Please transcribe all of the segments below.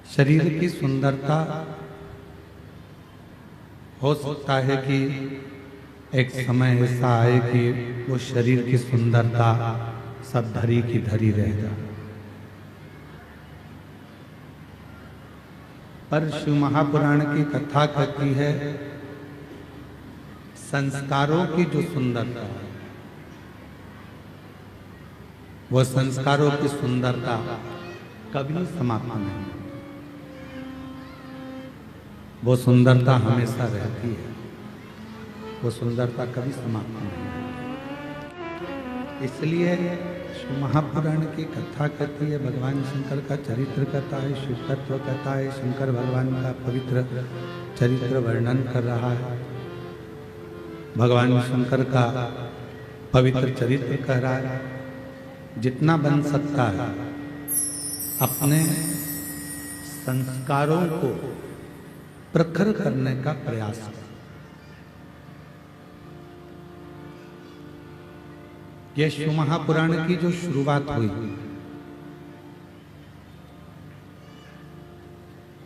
शरीर की सुंदरता हो सकता है कि एक समय ऐसा आए कि वो शरीर की सुंदरता सब धरी की धरी रह जाए, पर शिव महापुराण की कथा कहती है संस्कारों की जो सुंदरता है, वो संस्कारों की सुंदरता कभी समाप्त नहीं, वो सुंदरता हमेशा रहती है, वो सुंदरता कभी समाप्त नहीं। इसलिए शिव महापुराण की कथा कहती है, भगवान शंकर का चरित्र कहता है, शिव तत्व कहता है, शंकर भगवान का पवित्र चरित्र वर्णन कर रहा है, भगवान शंकर का पवित्र चरित्र कह रहा है। जितना बन सकता है अपने संस्कारों को प्रखर करने का प्रयास करें। यह शिव महापुराण की जो शुरुआत हुई,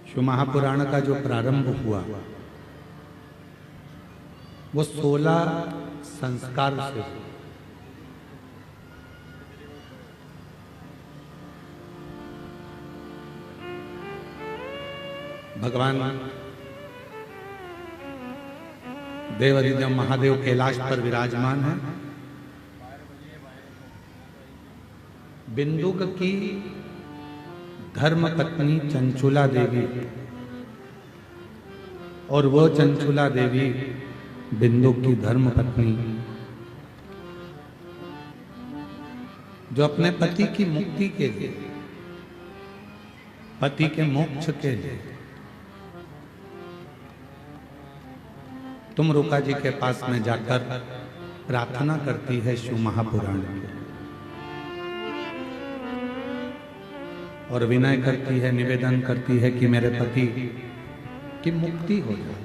शिव महापुराण का जो प्रारंभ हुआ वो 16 संस्कार से हुआ। भगवान देवाधिदेव महादेव कैलाश पर विराजमान है। बिंदुक की धर्म पत्नी चंचुला देवी, और वो चंचुला देवी बिंदुक की धर्म पत्नी जो अपने पति की मुक्ति के लिए, पति के मोक्ष के लिए तुम रुका जी के पास में जाकर प्रार्थना करती है शिव महापुराण की, और विनय करती है, निवेदन करती है कि मेरे पति की मुक्ति हो जाए,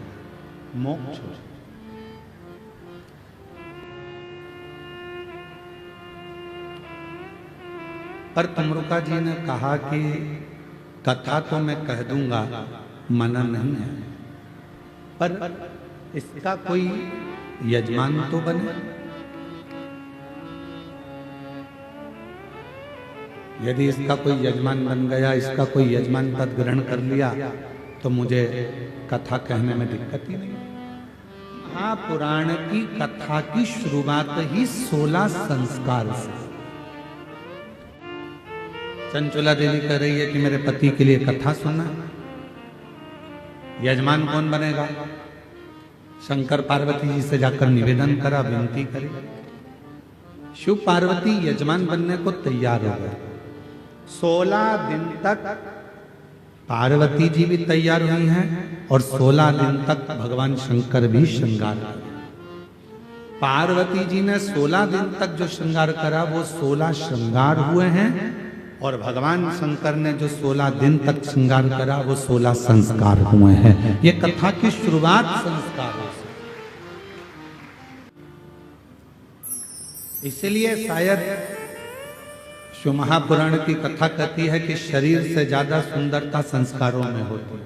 मोक्ष हो जाए। पर तमरुका जी ने कहा कि कथा तो मैं कह दूंगा, मना नहीं है, पर इसका कोई यजमान तो बने। यदि इसका कोई यजमान बन गया, इसका कोई यजमान पद ग्रहण कर लिया, तो मुझे कथा कहने में दिक्कत ही नहीं। महापुराण की कथा की शुरुआत ही 16 संस्कार से। चंचुला देवी कह रही है कि मेरे पति के लिए कथा सुनना, यजमान कौन बनेगा? शंकर पार्वती जी से जाकर निवेदन करा, विनती करी। शिव पार्वती यजमान बनने को तैयार हो गए। 16 दिन तक पार्वती जी भी तैयार हुई हैं, और 16 दिन तक भगवान शंकर भी श्रृंगार करा। पार्वती जी ने 16 दिन तक जो श्रृंगार करा वो 16 श्रृंगार हुए हैं, और भगवान शंकर ने जो 16 दिन तक श्रृंगार करा वो 16 संस्कार हुए हैं। ये कथा की शुरुआत संस्कारों से। इसलिए शायद शिव महापुराण की कथा कहती है कि शरीर से ज्यादा सुंदरता संस्कारों में होती है।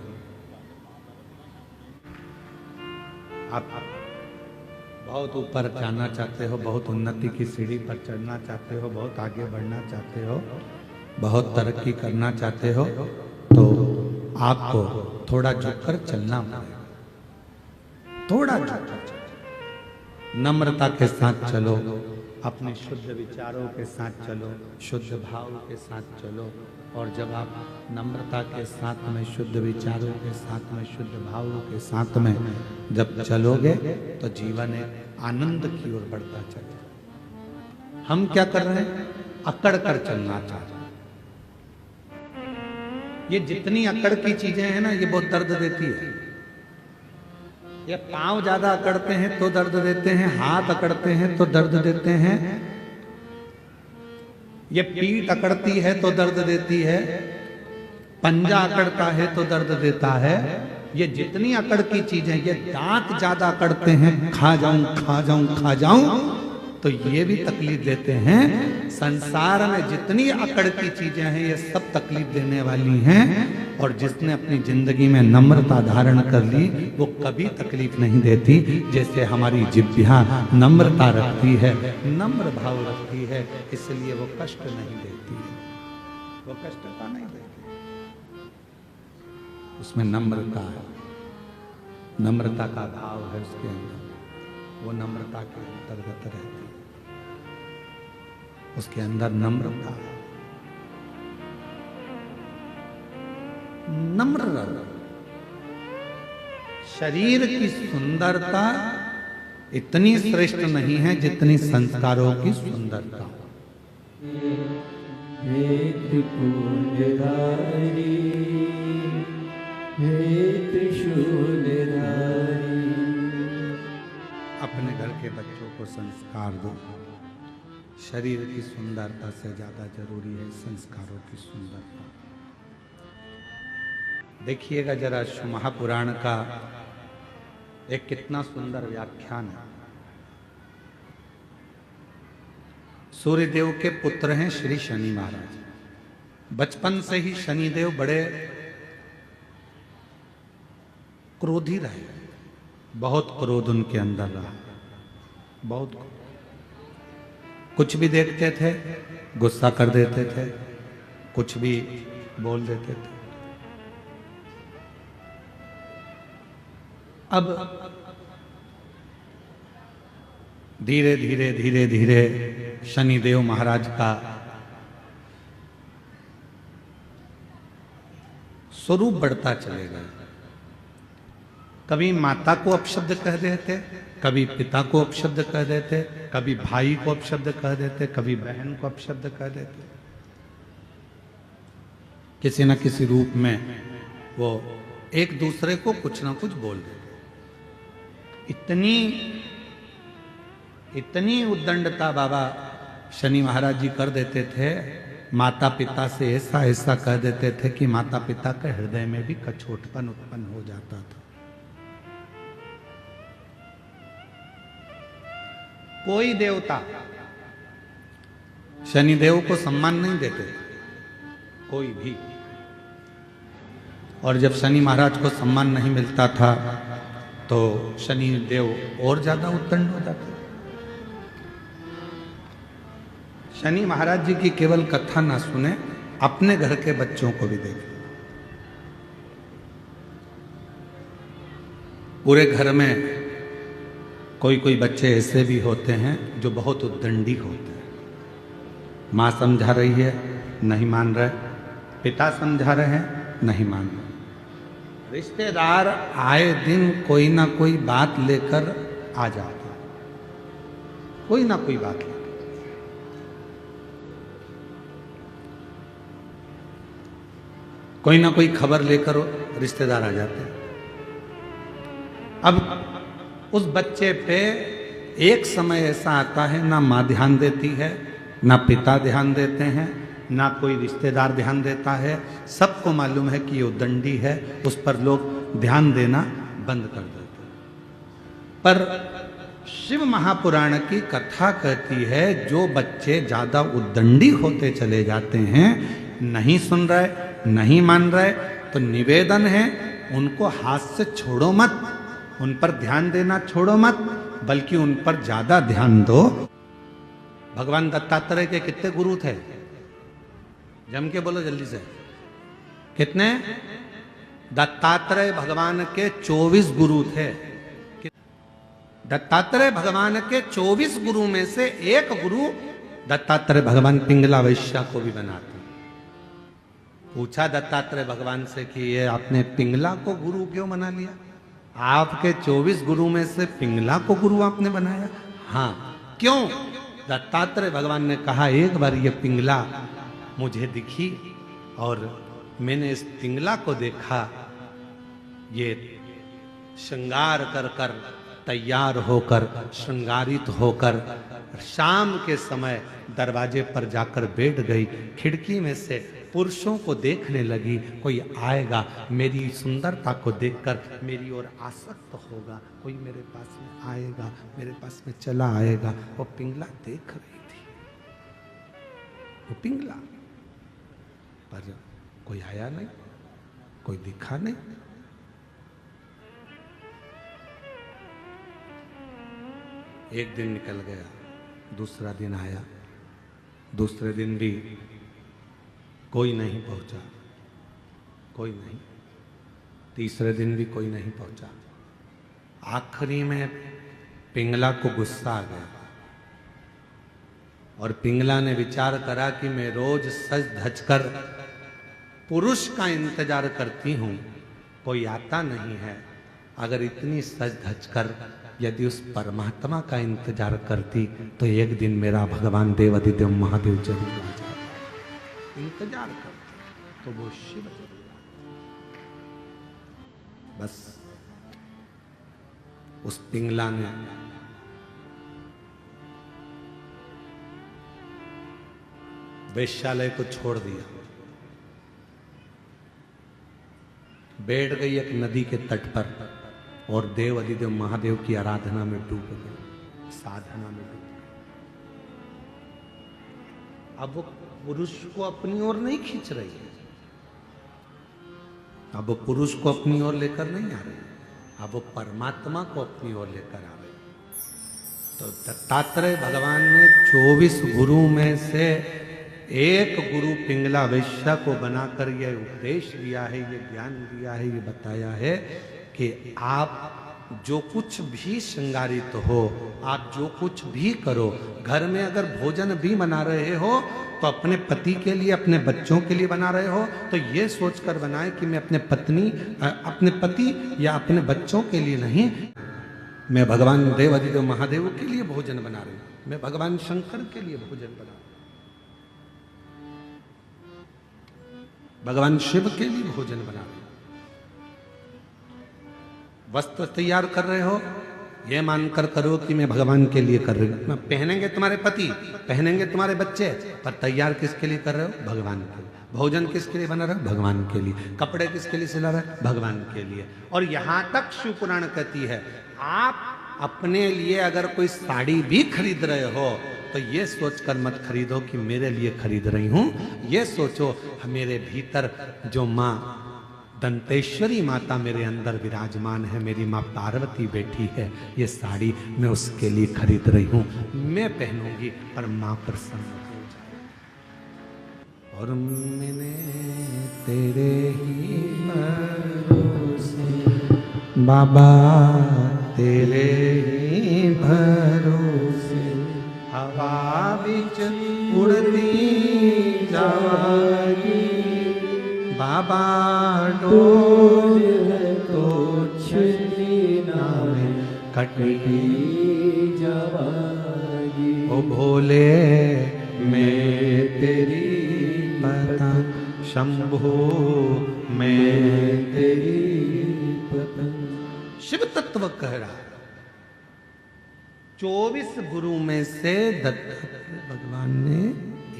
आप बहुत ऊपर जाना चाहते हो, बहुत उन्नति की सीढ़ी पर चढ़ना चाहते हो, बहुत आगे बढ़ना चाहते हो, बहुत तरक्की करना चाहते हो, तो आपको थोड़ा झुककर चलना पड़ेगा। थोड़ा झुककर नम्रता के साथ चलो, अपने शुद्ध विचारों के साथ चलो, शुद्ध भाव के साथ चलो, और जब आप नम्रता के साथ में, शुद्ध विचारों के साथ में, शुद्ध भावों के साथ में जब चलोगे तो जीवन एक आनंद की ओर बढ़ता चलेगा। हम क्या कर रहे हैं? अकड़ कर चलना चाहते हैं। ये जितनी अकड़ की चीजें हैं ना, ये बहुत दर्द देती है। ये पांव ज्यादा अकड़ते हैं तो दर्द देते हैं, हाथ अकड़ते हैं तो दर्द देते हैं, ये पीठ अकड़ती है तो दर्द देती है, पंजा अकड़ता है तो दर्द देता है। ये जितनी अकड़ की चीजें, ये दांत ज्यादा अकड़ते हैं, खा जाऊं खा जाऊं खा जाऊं, तो ये भी तकलीफ देते हैं। संसार में जितनी अकड़ की चीजें हैं ये सब तकलीफ देने वाली हैं, और जिसने अपनी जिंदगी में नम्रता धारण कर ली वो कभी तकलीफ नहीं देती। जैसे हमारी जिह्वा नम्रता रखती है, नम्र भाव रखती है, इसलिए वो कष्ट नहीं देती है, वो कष्टता नहीं देती, उसमें नम्रता है, नम्रता का भाव है उसके अंदर, वो नम्रता के अंतर्गत रहती है, उसके अंदर नम्रता है, नम्र। शरीर की सुंदरता इतनी श्रेष्ठ नहीं है जितनी संस्कारों की सुंदरता। हे त्रिपुरधारी, हे त्रिशूलधारी। अपने घर के बच्चों को संस्कार दो। शरीर की सुंदरता से ज्यादा जरूरी है संस्कारों की सुंदरता। देखिएगा जरा महापुराण का एक कितना सुंदर व्याख्यान है। सूर्यदेव के पुत्र हैं श्री शनि महाराज। बचपन से ही शनिदेव बड़े क्रोधी रहे, बहुत क्रोध उनके अंदर रहा, बहुत कुछ भी देखते थे गुस्सा कर देते थे, कुछ भी बोल देते थे। अब धीरे धीरे धीरे धीरे शनिदेव महाराज का स्वरूप बढ़ता चलेगा। कभी माता को अपशब्द कह देते, कभी पिता को अपशब्द कह देते, कभी भाई को अपशब्द कह देते, कभी बहन को अपशब्द कह देते। किसी न किसी रूप में वो एक दूसरे को कुछ ना कुछ बोल देते। इतनी उद्दंडता बाबा शनि महाराज जी कर देते थे, माता पिता से ऐसा ऐसा कह देते थे कि माता पिता के हृदय में भी कछोटपन उत्पन्न हो जाता था। कोई देवता शनिदेव को सम्मान नहीं देते, कोई भी। और जब शनि महाराज को सम्मान नहीं मिलता था तो शनि देव और ज्यादा उद्दंड हो जाते। शनि महाराज जी की केवल कथा ना सुने, अपने घर के बच्चों को भी देखें। पूरे घर में कोई कोई बच्चे ऐसे भी होते हैं जो बहुत उद्दंडी होते हैं। माँ समझा रही है नहीं मान रहे, पिता समझा रहे हैं नहीं मान रहे, रिश्तेदार आए दिन कोई ना कोई बात लेकर आ जाते हैं, कोई ना कोई बात लेकर। कोई ना कोई खबर लेकर रिश्तेदार आ जाते हैं। अब उस बच्चे पे एक समय ऐसा आता है ना माँ ध्यान देती है, ना पिता ध्यान देते हैं, ना कोई रिश्तेदार ध्यान देता है। सबको मालूम है कि ये उद्दंडी है, उस पर लोग ध्यान देना बंद कर देते हैं। पर शिव महापुराण की कथा कहती है जो बच्चे ज्यादा उद्दंडी होते चले जाते हैं, नहीं सुन रहे, नहीं मान रहे, तो निवेदन है उनको हाथ से छोड़ो मत, उन पर ध्यान देना छोड़ो मत, बल्कि उन पर ज्यादा ध्यान दो। भगवान दत्तात्रेय के कितने गुरु थे? जम के बोलो जल्दी से, कितने? दत्तात्रेय भगवान के 24 गुरु थे। दत्तात्रेय भगवान के 24 गुरु में से एक गुरु दत्तात्रेय भगवान पिंगला वैश्य को भी बनाते। पूछा दत्तात्रेय भगवान से कि ये आपने पिंगला को गुरु क्यों बना लिया? आपके 24 गुरु में से पिंगला को गुरु आपने बनाया? हाँ, क्यों? दत्तात्रेय भगवान ने कहा एक बार ये पिंगला मुझे दिखी और मैंने इस पिंगला को देखा, ये श्रृंगार कर कर तैयार होकर श्रृंगारित होकर शाम के समय दरवाजे पर जाकर बैठ गई। खिड़की में से पुरुषों को देखने लगी, कोई आएगा मेरी सुंदरता को देखकर मेरी ओर आसक्त होगा, कोई मेरे पास में आएगा, मेरे पास में चला आएगा। वो पिंगला देख रही थी, वो पिंगला, पर कोई आया नहीं। कोई दिखा नहीं। एक दिन निकल गया, दूसरा दिन आया, दूसरे दिन भी कोई नहीं पहुंचा, कोई नहीं। तीसरे दिन भी कोई नहीं पहुंचा। आखिरी में पिंगला को गुस्सा आ गया और पिंगला ने विचार करा कि मैं रोज सज धज कर पुरुष का इंतजार करती हूं, कोई आता नहीं है। अगर इतनी सज धज कर यदि उस परमात्मा का इंतजार करती तो एक दिन मेरा भगवान देवाधिदेव महादेव जरूर आ जाता। इंतजार करते तो वो शिव जरूर। बस उस पिंगला ने वेश्यालय को छोड़ दिया, बैठ गई एक नदी के तट पर और देव अधिदेव महादेव की आराधना में डूब गई, साधना में डूब गई। अब वो पुरुष को अपनी ओर नहीं खींच रही है, अब वो पुरुष को अपनी ओर लेकर नहीं आ रही, अब वो परमात्मा को अपनी ओर लेकर आ रही। तो दत्तात्रेय भगवान ने 24 गुरु में से एक गुरु पिंगला वैश्या को बनाकर यह उपदेश दिया है, ये ज्ञान दिया है, ये बताया है कि आप जो कुछ भी श्रृंगारित हो, आप जो कुछ भी करो, घर में अगर भोजन भी बना रहे हो तो अपने पति के लिए, अपने बच्चों के लिए बना रहे हो तो ये सोचकर बनाए कि मैं अपने पति या अपने बच्चों के लिए नहीं, मैं भगवान देव अधिदेव महादेव के लिए भोजन बना रही हूं, मैं भगवान शंकर के लिए भोजन बना रही हूं, भगवान शिव के लिए भोजन बना रहे हो। वस्त्र तैयार कर रहे हो, ये मानकर करो कि मैं भगवान के लिए कर रही हूं। पहनेंगे तुम्हारे पति, पहनेंगे तुम्हारे बच्चे, पर तैयार किसके लिए कर रहे हो? भगवान के लिए। भोजन किसके लिए बना रहे हो? भगवान के लिए। कपड़े किसके लिए सिला रहे हो? भगवान के लिए। और यहां तक शिव पुराण कहती है, आप अपने लिए अगर कोई साड़ी भी खरीद रहे हो तो ये सोचकर मत खरीदो कि मेरे लिए खरीद रही हूं, ये सोचो मेरे भीतर जो माँ दंतेश्वरी माता मेरे अंदर विराजमान है, मेरी माँ पार्वती बैठी है, ये साड़ी मैं उसके लिए खरीद रही हूं, मैं पहनूंगी पर माँ प्रसन्न हो जाए। और मैंने तेरे ही भरोसे बाबा, तेरे ही भरोसे हवा बिच उड़ती जागी, बाबा डोर तो छली नामे कटकी जावागी। ओ भोले मैं तेरी पता, शंभो मैं तेरी पता। शिव तत्व कह रहा, 24 गुरु में से दत्तात्रेय भगवान ने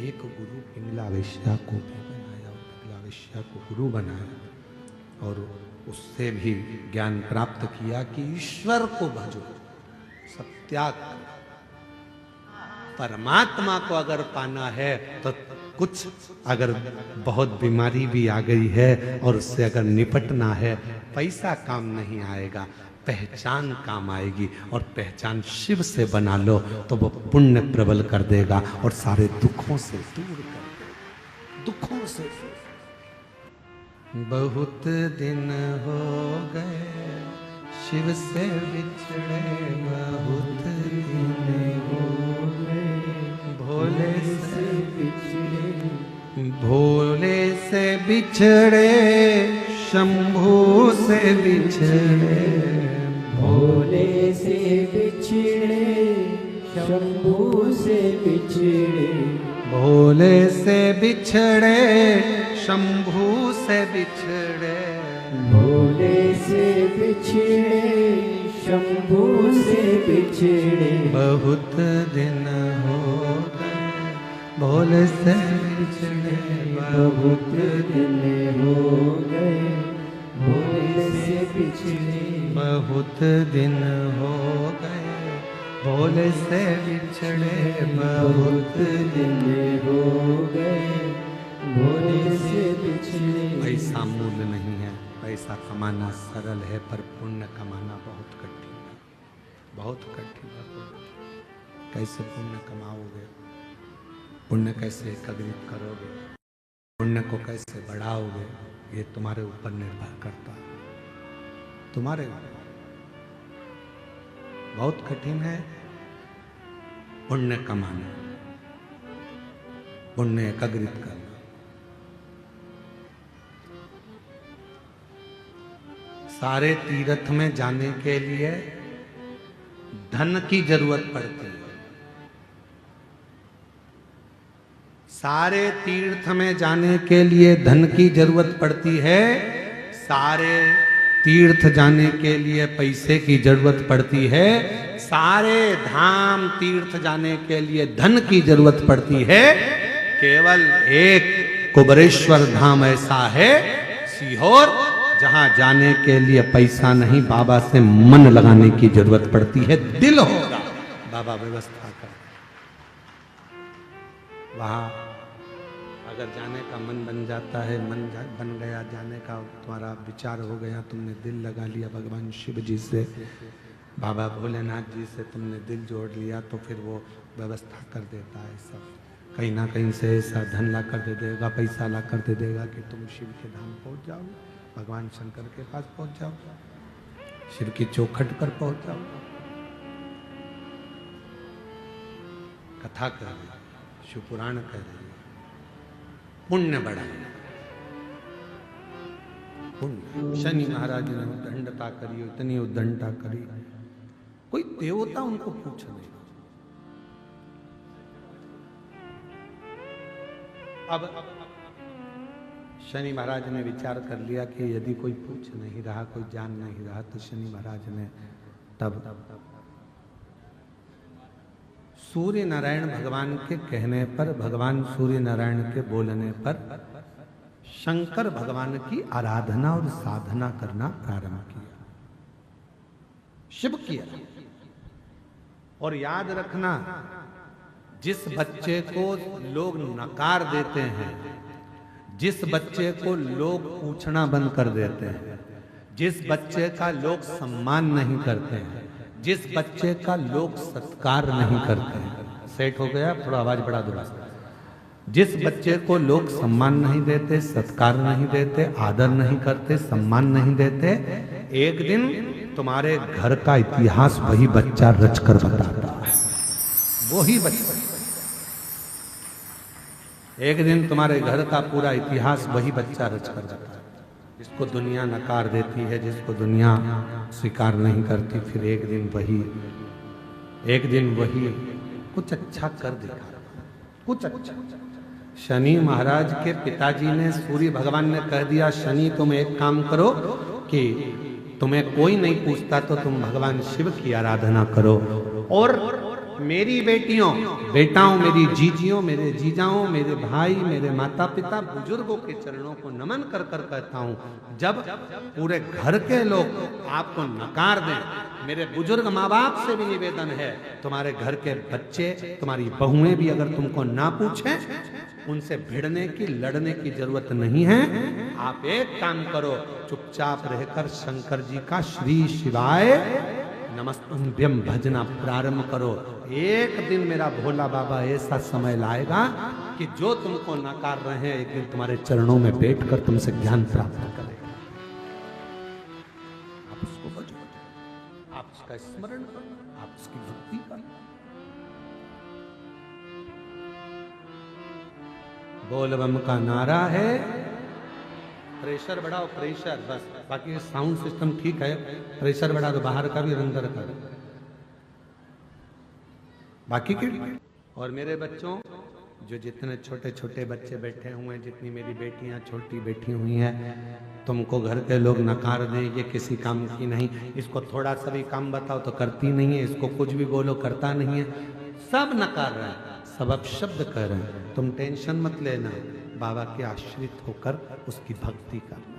एक गुरु पिंगला वैश्या को भी बनाया, पिंगला वैश्या को गुरु बनाया और उससे भी ज्ञान प्राप्त किया कि ईश्वर को भजो, सत्याग। परमात्मा को अगर पाना है तो कुछ अगर बहुत बीमारी भी आ गई है और उससे अगर निपटना है, पैसा काम नहीं आएगा, पहचान काम आएगी। और पहचान शिव से बना लो तो वो पुण्य प्रबल कर देगा और सारे दुखों से दूर कर देगा, दुखों से। बहुत दिन हो गए शिव से बिछड़े, बहुत दिन हो गए भोले से बिछड़े, भोले से बिछड़े, शंभू से बिछड़े, भोले से बिछड़े, शंभू से बिछड़े, भोले से बिछड़े, शंभू से बिछड़े, भोले से बिछड़े, शंभू से बिछड़े। बहुत दिन हो गए भोले से बिछड़े, बहुत दिन हो गए भोले से बिछड़े, बहुत दिन हो गए भोले से बिछड़े, बहुत दिन हो गए भोले से बिछड़े। ऐसा मूल नहीं है। पैसा कमाना सरल है, पर पुण्य कमाना बहुत कठिन है, बहुत कठिन है। कैसे पुण्य कमाओगे, पुण्य कैसे एकत्रित करोगे, पुण्य को कैसे बढ़ाओगे, ये तुम्हारे ऊपर निर्भर करता है, तुम्हारे ऊपर। बहुत कठिन है पुण्य कमाना, पुण्य एकत्रित करना। सारे तीर्थ में जाने के लिए धन की जरूरत पड़ती है। सारे तीर्थ में जाने के लिए धन की जरूरत पड़ती है। सारे तीर्थ जाने के लिए पैसे की जरूरत पड़ती है। सारे धाम तीर्थ जाने के लिए धन की जरूरत पड़ती है। केवल एक कुबरेश्वर धाम ऐसा है सीहोर, जहां जाने के लिए पैसा नहीं, बाबा से मन लगाने की जरूरत पड़ती है। दिल होगा, बाबा व्यवस्था कर। वहां अगर जाने का मन बन जाता है, मन बन गया जाने का, तुम्हारा विचार हो गया, तुमने दिल लगा लिया भगवान शिव जी से, बाबा भोलेनाथ जी से तुमने दिल जोड़ लिया, तो फिर वो व्यवस्था कर देता है सब। कहीं ना कहीं से ऐसा धन ला कर दे देगा, पैसा ला कर दे देगा कि तुम शिव के धाम पहुंच जाओ, भगवान शंकर के पास पहुंच जाओ, शिव की चौखट पर पहुंच जाओ। कथा कर रही, शिव पुराण कह रही, पुण्य बढ़ाए, पुण्य। शनि महाराज ने उद्दंडता करी, इतनी उद्दंडता करी, कोई देवता उनको पूछ नहीं। अब शनि महाराज ने विचार कर लिया कि यदि कोई पूछ नहीं रहा, कोई जान नहीं रहा, तो शनि महाराज ने तब सूर्य नारायण भगवान के कहने पर, भगवान सूर्य नारायण के बोलने पर शंकर भगवान की आराधना और साधना करना प्रारंभ किया, शिव किया। और याद रखना, जिस बच्चे को लोग नकार देते हैं, जिस बच्चे को लोग पूछना बंद कर देते हैं, जिस बच्चे का लोग सम्मान नहीं करते हैं, जिस बच्चे का लोग सत्कार नहीं करते हैं, सेट हो गया, थोड़ा आवाज बढ़ा दो। जिस बच्चे को लोग सम्मान नहीं देते, सत्कार नहीं देते, आदर नहीं करते, सम्मान नहीं देते, एक दिन तुम्हारे घर का इतिहास वही बच्चा रच कर बताता है। वही बच्चा एक दिन तुम्हारे घर का पूरा इतिहास वही बच्चा रच कर बताता है। जिसको दुनिया नकार देती है, जिसको दुनिया स्वीकार नहीं करती, फिर एक दिन वही कुछ अच्छा कर दिखा, कुछ अच्छा। शनि महाराज के पिताजी ने, सूर्य भगवान ने कह दिया, शनि तुम एक काम करो कि तुम्हें कोई नहीं पूछता तो तुम भगवान शिव की आराधना करो, और मेरी बेटियों, बेटाओं, मेरी जीजियों, मेरे जीजाओं, मेरे भाई, मेरे माता पिता, बुजुर्गों के चरणों को नमन कर कर कहता हूँ, जब पूरे घर के लोग आपको नकार दें, मेरे बुजुर्ग माँ बाप से भी निवेदन है, तुम्हारे घर के बच्चे, तुम्हारी बहुएं भी अगर तुमको ना पूछें, उनसे भिड़ने की, लड़ने की जरूरत नहीं है। आप एक काम करो, चुपचाप रहकर शंकर जी का श्री शिवाय नमस्तुभ्यम भजना प्रारंभ करो। एक दिन मेरा भोला बाबा ऐसा समय लाएगा कि जो तुमको नकार रहे हैं, एक दिन तुम्हारे चरणों में बैठकर तुमसे ज्ञान प्राप्त करेगा। आप उसको भजो, आप उसका स्मरण करो, आप उसकी भक्ति करो। बोल बम का नारा है, प्रेशर बढ़ाओ, प्रेशर, बस, बाकी साउंड सिस्टम ठीक है, प्रेशर बढ़ा दो, बाहर का भी अंदर का, बाकी के। और मेरे बच्चों, जो जितने छोटे छोटे बच्चे बैठे हुए हैं, जितनी मेरी बेटियां छोटी बैठी हुई हैं, तुमको घर के लोग नकार दें, ये किसी काम की नहीं, इसको थोड़ा सा भी काम बताओ तो करती नहीं है, इसको कुछ भी बोलो करता नहीं है, सब नकार रहे हैं, सब अपशब्द कह रहे हैं। तुम टेंशन मत लेना, बाबा के आश्रित होकर उसकी भक्ति करना।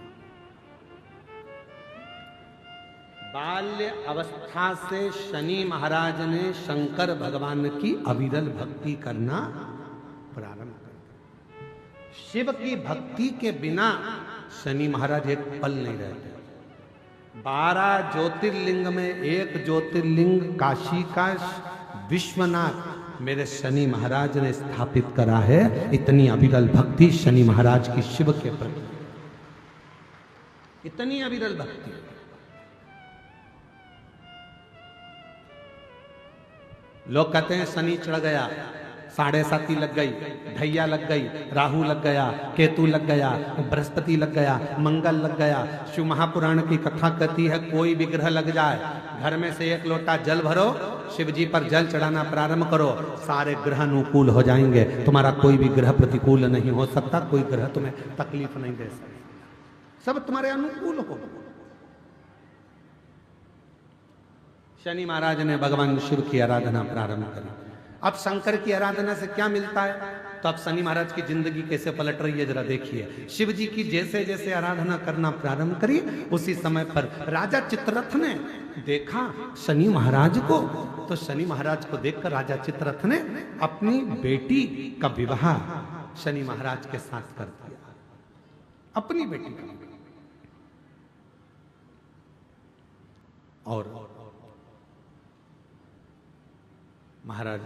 बाल्य अवस्था से शनि महाराज ने शंकर भगवान की अविरल भक्ति करना प्रारंभ कर। शिव की भक्ति के बिना शनि महाराज एक पल नहीं रहते। 12 ज्योतिर्लिंग में एक ज्योतिर्लिंग काशी का विश्वनाथ मेरे शनि महाराज ने स्थापित करा है। इतनी अविरल भक्ति शनि महाराज की शिव के प्रति, इतनी अविरल भक्ति। लोग कहते हैं शनि चढ़ गया, 7.5 लग गई, ढैया लग गई, राहु लग गया, केतु लग गया, बृहस्पति लग गया, मंगल लग गया। शिव महापुराण की कथा कहती है कोई भी ग्रह लग जाए, घर में से 1 लोटा जल भरो, शिव जी पर जल चढ़ाना प्रारंभ करो, सारे ग्रह अनुकूल हो जाएंगे। तुम्हारा कोई भी ग्रह प्रतिकूल नहीं हो सकता, कोई ग्रह तुम्हें तकलीफ नहीं दे सकता, सब तुम्हारे अनुकूल हो। शनि महाराज ने भगवान शिव की आराधना प्रारंभ करी। अब शंकर की आराधना से क्या मिलता है, तो अब शनि महाराज की जिंदगी कैसे पलट रही है जरा देखिए। शिव जी की जैसे जैसे आराधना करना प्रारंभ करी, उसी समय पर राजा चित्ररथ ने देखा शनि महाराज को, तो शनि महाराज को देखकर राजा चित्ररथ ने अपनी बेटी का विवाह शनि महाराज के साथ कर दिया, अपनी बेटी का। और महाराज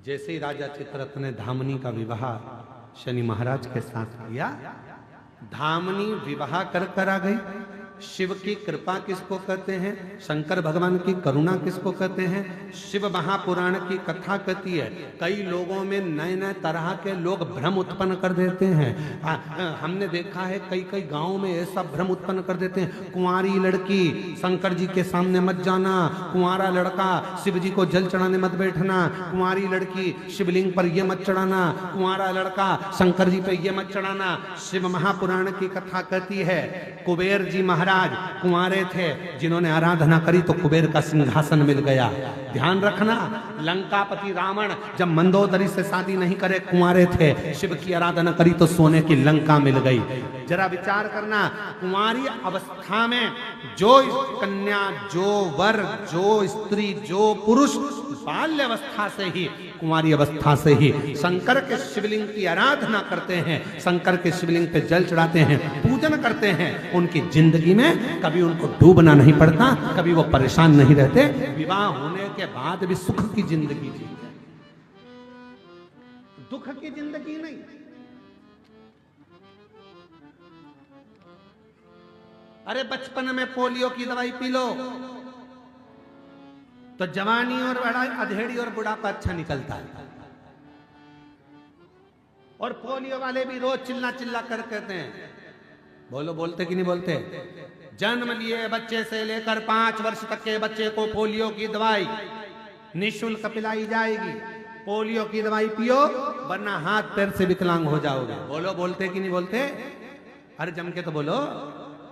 जैसे ही राजा चित्ररथ ने धामनी का विवाह शनि महाराज के साथ किया, धामनी विवाह कर आ गई। शिव की कृपा किसको कहते हैं, शंकर भगवान की करुणा किसको कहते हैं, शिव महापुराण की कथा कहती है। कई लोगों में नए नए तरह के लोग भ्रम उत्पन्न कर देते हैं। हमने देखा है कई कई गांवों में ऐसा भ्रम उत्पन्न कर देते हैं, कुंवारी लड़की शंकर जी के सामने मत जाना, कुंवारा लड़का शिव जी को जल चढ़ाने मत बैठना, कुंवारी लड़की शिवलिंग पर ये मत चढ़ाना, कुंवारा लड़का शंकर जी पे ये मत चढ़ाना। शिव महापुराण की कथा कहती है कुबेर जी महाराज कुंवारे थे, जिन्होंने आराधना करी तो कुबेर का सिंहासन मिल गया। ध्यान रखना, लंकापति रावण जब मंदोदरी से शादी नहीं करे, कुंवारे थे, शिव की आराधना करी तो सोने की लंका मिल गई। जरा विचार करना, कुंवारी अवस्था में जो कन्या, जो वर, जो स्त्री, जो पुरुष बाल्य अवस्था से ही, कुंवारी अवस्था से ही शंकर के शिवलिंग की आराधना करते हैं, शंकर के शिवलिंग पे जल चढ़ाते हैं, पूजन करते हैं, उनकी जिंदगी में कभी उनको डूबना नहीं पड़ता, कभी वो परेशान नहीं रहते, विवाह होने के बाद भी सुख की जिंदगी जीते, दुख की जिंदगी नहीं। अरे बचपन में पोलियो की दवाई पी लो तो जवानी और अधेड़ी और बुढ़ापा अच्छा निकलता है। और पोलियो वाले भी रोज चिल्ला चिल्ला कर कहते हैं, बोलो बोलते कि नहीं बोलते, जन्म लिए बच्चे से लेकर 5 वर्ष तक के बच्चे को पोलियो की दवाई निःशुल्क पिलाई जाएगी। पोलियो की दवाई पियो वरना हाथ पैर से विकलांग हो जाओगे। बोलो बोलते कि नहीं बोलते, अरे जम के तो बोलो,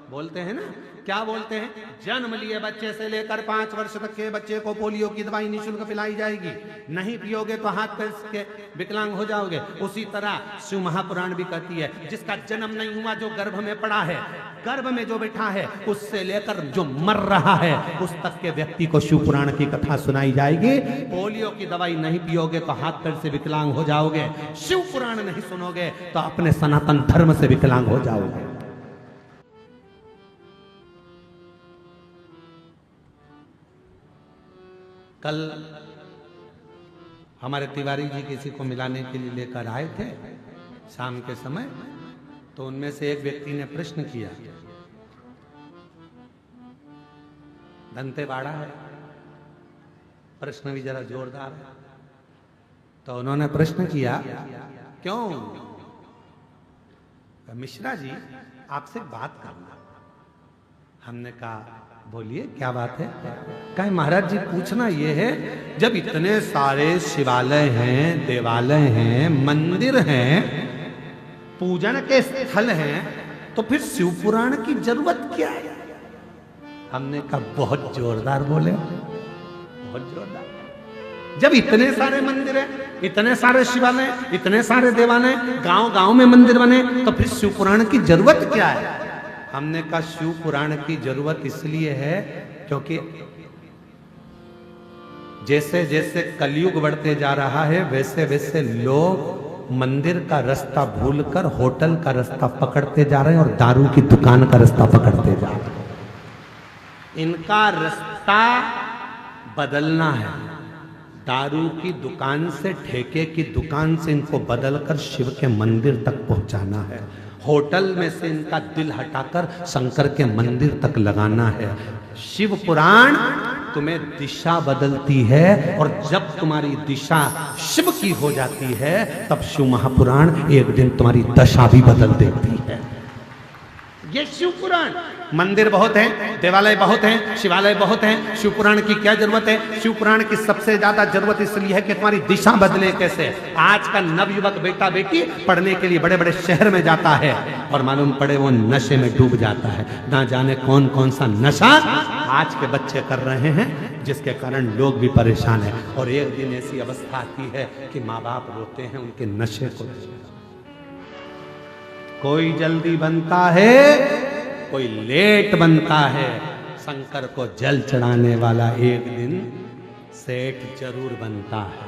बोलते हैं ना। क्या बोलते हैं, जन्म लिए बच्चे से लेकर 5 वर्ष तक के बच्चे को पोलियो की दवाई निःशुल्क पिलाई जाएगी, नहीं पियोगे तो हाथ पैर के विकलांग हो जाओगे। उसी तरह शिव महापुराण भी कहती है, जिसका जन्म नहीं हुआ, जो गर्भ में पड़ा है, गर्भ में जो बैठा है, उससे लेकर जो मर रहा है उस तक के व्यक्ति को शिव पुराण की कथा सुनाई जाएगी। पोलियो की दवाई नहीं पियोगे तो हाथ पैर से विकलांग हो जाओगे, शिव पुराण नहीं सुनोगे तो अपने सनातन धर्म से विकलांग हो जाओगे। कल हमारे तिवारी जी किसी को मिलाने के लिए लेकर आए थे शाम के समय, तो उनमें से एक व्यक्ति ने प्रश्न किया, दंतेवाड़ा है, प्रश्न भी जरा जोरदार है। तो उन्होंने प्रश्न किया, क्यों मिश्रा जी आपसे बात करना। हमने कहा बोलिए क्या बात है। कहे महाराज जी पूछना ये है, जब इतने सारे शिवालय हैं, देवालय हैं, मंदिर हैं, पूजन के स्थल हैं, तो फिर शिव पुराण की जरूरत क्या है। हमने कहा बहुत जोरदार बोले, बहुत जोरदार। जब इतने सारे मंदिर हैं, इतने सारे शिवालय, इतने सारे देवालय, गांव गांव में मंदिर बने, तो फिर शिव पुराण की जरूरत क्या है। हमने कहा शिव पुराण की जरूरत इसलिए है क्योंकि जैसे जैसे कलयुग बढ़ते जा रहा है, वैसे वैसे लोग मंदिर का रास्ता भूलकर होटल का रास्ता पकड़ते जा रहे हैं और दारू की दुकान का रास्ता पकड़ते जा रहे हैं। इनका रास्ता बदलना है। दारू की दुकान से, ठेके की दुकान से इनको बदलकर शिव के मंदिर तक पहुंचाना है। होटल में से इनका दिल हटाकर शंकर के मंदिर तक लगाना है। शिव पुराण तुम्हें दिशा बदलती है, और जब तुम्हारी दिशा शिव की हो जाती है तब शिव महापुराण एक दिन तुम्हारी दशा भी बदल देती है। ये शिव पुराण। मंदिर बहुत है, देवालय बहुत है, शिवालय बहुत है, शिव पुराण की क्या जरूरत है? शिव पुराण की सबसे ज्यादा जरूरत इसलिए है कि तुम्हारी दिशा बदले कैसे। आज का नवयुवक बेटा बेटी पढ़ने के लिए बड़े बड़े शहर में जाता है और मालूम पड़े वो नशे में डूब जाता है। ना जाने कौन कौन सा नशा आज के बच्चे कर रहे हैं, जिसके कारण लोग भी परेशान हैं। और एक दिन ऐसी अवस्था आती है कि माँ बाप रोते हैं उनके नशे को। कोई जल्दी बनता है, कोई लेट बनता है। शंकर को जल चढ़ाने वाला एक दिन सेठ जरूर बनता है।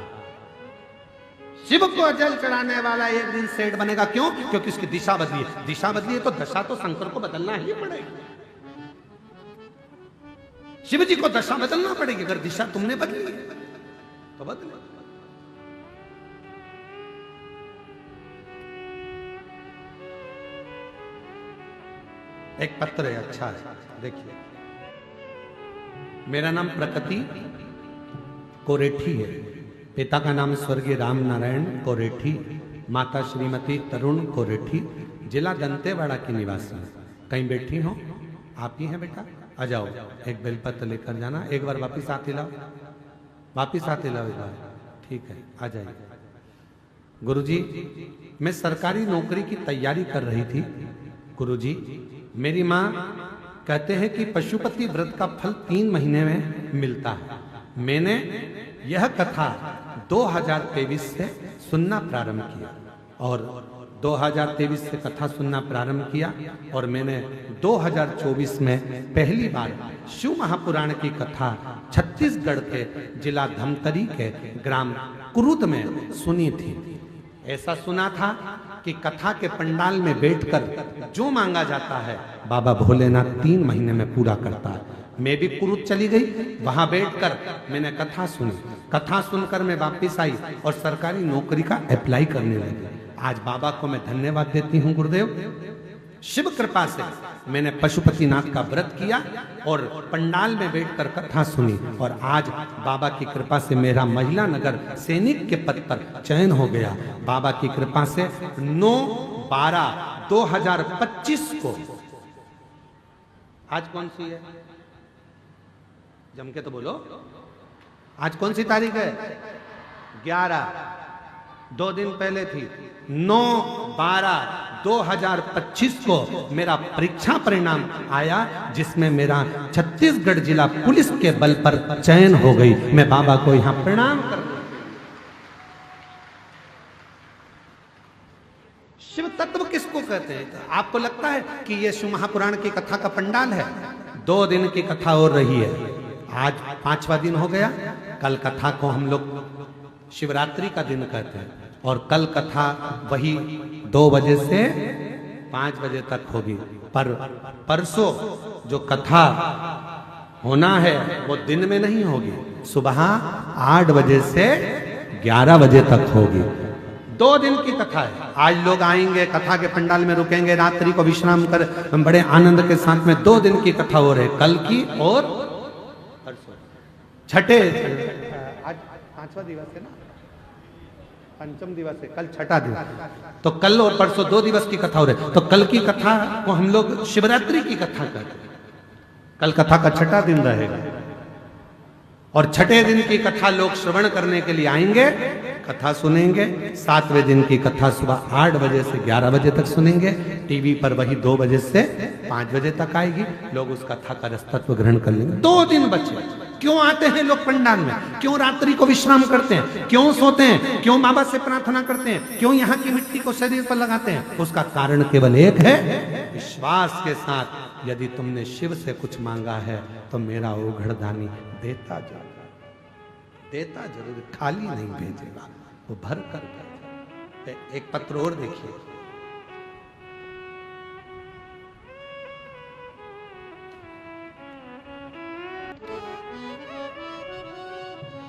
शिव को जल चढ़ाने वाला एक दिन सेठ बनेगा। क्यों? क्योंकि उसकी दिशा बदली है। दिशा बदली है तो दशा तो शंकर को बदलना ही पड़ेगी। शिव जी को दशा बदलना पड़ेगी। अगर दिशा तुमने बदली तो बदले। एक पत्र है, अच्छा है, देखिए। मेरा नाम प्रकृति कोरेठी है। पिता का नाम स्वर्गीय राम नारायण कोरेठी, माता श्रीमती तरुण कोरेठी, जिला दंतेवाड़ा की निवासी है। कहीं बैठी हो? आप ही हैं बेटा? आ जाओ, एक बेलपत्र लेकर जाना। एक बार वापिस आते लाओ, वापिस आते लाओ एक बार। ठीक है, आ जाइए। गुरुजी, मैं सरकारी नौकरी की तैयारी कर रही थी। गुरुजी, मेरी माँ कहते हैं कि पशुपति व्रत का फल 3 महीने में मिलता है। मैंने यह कथा 2023 से सुनना प्रारंभ किया और 2023 से कथा सुनना प्रारंभ किया और मैंने 2024 में पहली बार शिव महापुराण की कथा छत्तीसगढ़ के जिला धमतरी के ग्राम कुरुद में सुनी थी। ऐसा सुना था कि कथा के पंडाल में बैठकर जो मांगा जाता है बाबा भोलेनाथ 3 महीने में पूरा करता है। मैं भी कुरुद चली गई, वहां बैठकर मैंने कथा सुनी। कथा सुनकर मैं वापस आई और सरकारी नौकरी का अप्लाई करने लगी। आज बाबा को मैं धन्यवाद देती हूँ। गुरुदेव, शिव कृपा से मैंने पशुपतिनाथ का व्रत किया और पंडाल में बैठकर कथा सुनी और आज बाबा की कृपा से मेरा महिला नगर सैनिक के पद पर चयन हो गया। बाबा की कृपा से 9/12/2025 को, आज कौन सी है? जम के तो बोलो, आज कौन सी तारीख है? 11, 2 दिन पहले थी। 9/12/2025 को मेरा परीक्षा परिणाम आया, जिसमें मेरा छत्तीसगढ़ जिला पुलिस के बल पर चयन हो गई। मैं बाबा को यहां प्रणाम कर। शिव तत्व किसको कहते हैं? आपको लगता है कि यह शिव महापुराण की कथा का पंडाल है? 2 दिन की कथा हो रही है, आज 5वां दिन हो गया। कल कथा को हम लोग शिवरात्रि का दिन कहते हैं और कल कथा वही 2 बजे से 5 बजे तक होगी। पर परसों जो कथा होना है वो दिन में नहीं होगी, सुबह 8 बजे से 11 बजे तक होगी। 2 दिन की कथा है। आज लोग आएंगे, कथा के पंडाल में रुकेंगे, रात्रि को विश्राम कर बड़े आनंद के साथ में 2 दिन की कथा हो रही, कल की और छठे। आज 5वां दिवस है ना, पंचम दिवस है, कल 6ठा दिवस। तो कल और परसों 2 दिवस की कथा हो रही। तो कल की कथा को हम लोग शिवरात्रि की कथा कहते हैं। कल कथा का 6ठा दिन रहेगा और 6ठे दिन की कथा लोग श्रवण करने के लिए आएंगे, कथा सुनेंगे। 7वें दिन की कथा सुबह 8 बजे से 11 बजे तक सुनेंगे। टीवी पर वही 2 बजे से 5 बजे तक आएगी। लोग उस कथा का रसतत्व ग्रहण कर लेंगे। 2 दिन बचे। क्यों आते हैं लोग पंडाल में? क्यों रात्रि को विश्राम करते हैं? क्यों सोते हैं? क्यों बाबा से प्रार्थना करते हैं? क्यों यहाँ की मिट्टी को शरीर पर लगाते हैं? उसका कारण केवल एक है, विश्वास के साथ यदि तुमने शिव से कुछ मांगा है तो मेरा ओघड़दानी देता जाएगा, देता जरूर, खाली नहीं भेजेगा, वो भर कर देगा। एक पत्र और देखिए।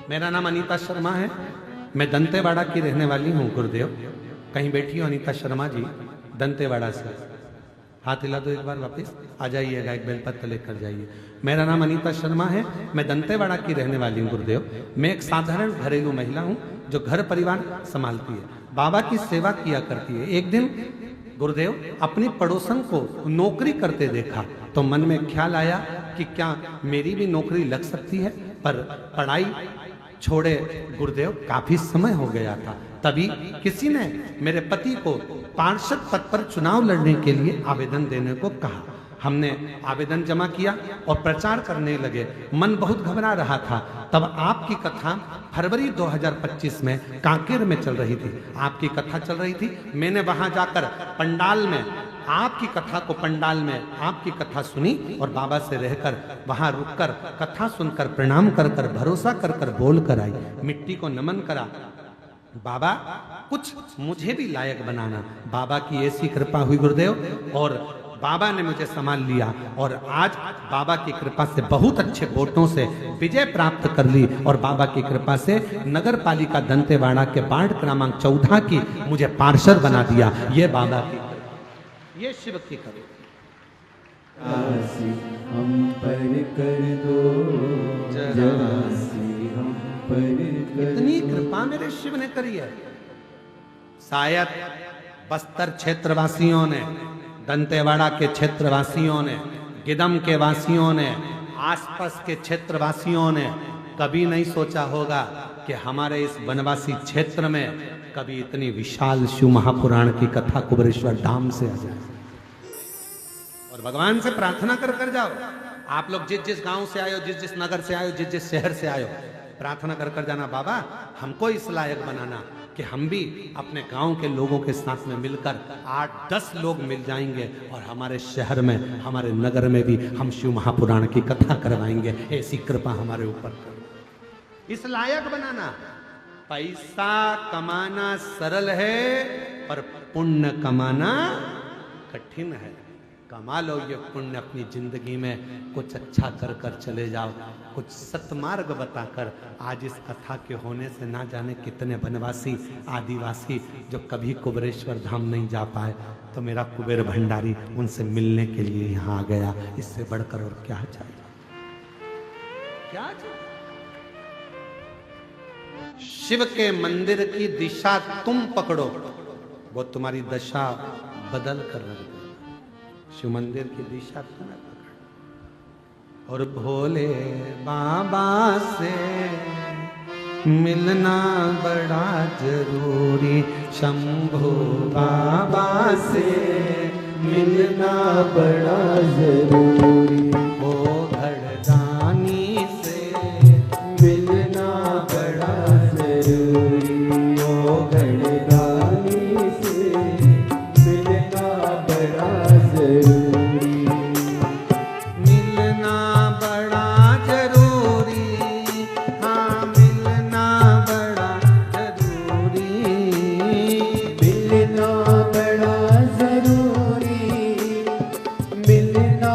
मेरा नाम अनीता शर्मा है, मैं दंतेवाड़ा की रहने वाली हूँ गुरुदेव। कहीं बैठी हो अनीता शर्मा जी दंतेवाड़ा से? हाथ हिला दो एक बार, वापस आ जाइएगा, एक बेलपत्र लेकर जाइए। मेरा नाम अनीता शर्मा है, मैं दंतेवाड़ा की रहने वाली हूँ गुरुदेव। मैं एक साधारण घरेलू महिला हूँ जो घर परिवार संभालती है, बाबा की सेवा किया करती है। एक दिन गुरुदेव अपनी पड़ोसन को नौकरी करते देखा तो मन में ख्याल आया कि क्या मेरी भी नौकरी लग सकती है, पर पढ़ाई छोड़े गुरुदेव काफी समय हो गया था। तभी किसी ने मेरे पति को पार्षद पद पर चुनाव लड़ने के लिए आवेदन देने को कहा। हमने आवेदन जमा किया और प्रचार करने लगे। मन बहुत घबरा रहा था। तब आपकी कथा फरवरी 2025 में कांकेर में चल रही थी। आपकी कथा चल रही थी। मैंने वहां जाकर पंडाल में आपकी कथा को, पंडाल में आपकी कथा सुनी और बाबा से रहकर वहां रुककर कथा सुनकर प्रणाम कर कर भरोसा कर कर बोल कर आई, मिट्टी को नमन करा। बाबा कुछ मुझे भी लायक बनाना। बाबा की ऐसी कृपा हुई गुरुदेव, और बाबा ने मुझे संभाल लिया और आज बाबा की कृपा से बहुत अच्छे वोटों से विजय प्राप्त कर ली। और बाबा की कृपा से नगर पालिका दंतेवाड़ा के वार्ड क्रमांक 14 की मुझे पार्षद बना दिया। ये बाबा की, ये शिव की कृपा। हम पर कर दो, जरा सी हम पर कर इतनी कृपा मेरे शिव ने करी है। शायद बस्तर क्षेत्रवासियों ने, दंतेवाड़ा के क्षेत्रवासियों ने, गिदम के वासियों ने, आसपास के क्षेत्रवासियों ने कभी नहीं सोचा होगा कि हमारे इस वनवासी क्षेत्र में कभी इतनी विशाल शिव महापुराण की कथा कुबेरेश्वर धाम से आ जाए। और भगवान से प्रार्थना कर कर जाओ। आप लोग जिस जिस गांव से आयो, जिस जिस नगर से आयो, जिस जिस शहर से आयो, प्रार्थना कर कर जाना, बाबा हमको इस लायक बनाना कि हम भी अपने गांव के लोगों के साथ में मिलकर 8-10 लोग मिल जाएंगे और हमारे शहर में, हमारे नगर में भी हम शिव महापुराण की कथा करवाएंगे। ऐसी कृपा हमारे ऊपर कर, इस लायक बनाना। पैसा कमाना सरल है पर पुण्य कमाना कठिन है। कमा लो ये पुण्य अपनी जिंदगी में, कुछ अच्छा कर कर चले जाओ, कुछ सतमार्ग बताकर। आज इस कथा के होने से ना जाने कितने वनवासी, आदिवासी जो कभी कुबेरेश्वर धाम नहीं जा पाए, तो मेरा कुबेर भंडारी उनसे मिलने के लिए यहाँ आ गया। इससे बढ़कर और क्या चाहिए, क्या चाहिए? शिव के मंदिर की दिशा तुम पकड़ो, वो तुम्हारी दशा बदल कर रख देगा। शिव मंदिर की दिशा तुम्हें पकड़, और भोले बाबा से मिलना बड़ा जरूरी। शंभो बाबा से मिलना बड़ा जरूरी। ओ घड़दानी से मिलना बड़ा जरूरी। ओ घड़दानी से मिलना बड़ा जरूरी। मिलना बड़ा जरूरी, हाँ मिलना बड़ा जरूरी। मिलना बड़ा जरूरी। मिलना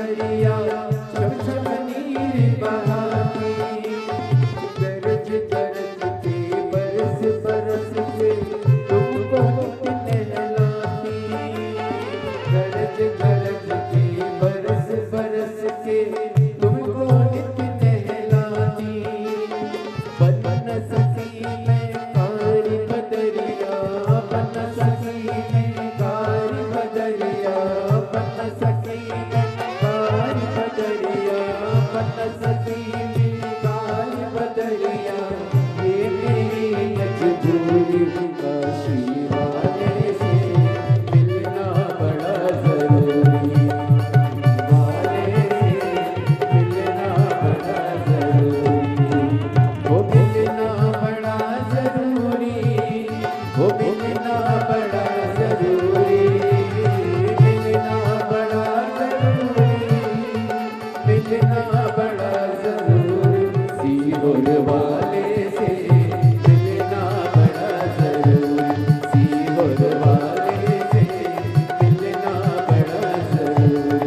दरिया शम शम नीर बहाती गरज गरज के बरस बरस के तुमको नहलाती गरज गरज के बरस बरस के तुमको नहलाती बन सकी मैं कारी बदरिया बन सकी मैं कारी बदरिया बन सकी मैं कारी बदरिया बन सकी मैं कारी बदरिया ये मेरी मजबूरी काशी वाले से मिलना बड़ा जरूरी वाले से मिलना बड़ा जरूरी वो मिलना बड़ा जरूरी वो मिलना बड़ा जरूरी मिलना बड़ा जरूरी मिलना बड़ा जरूरी सीहोर वाले से मिलना बड़ा जरूरी सीहोर वाले से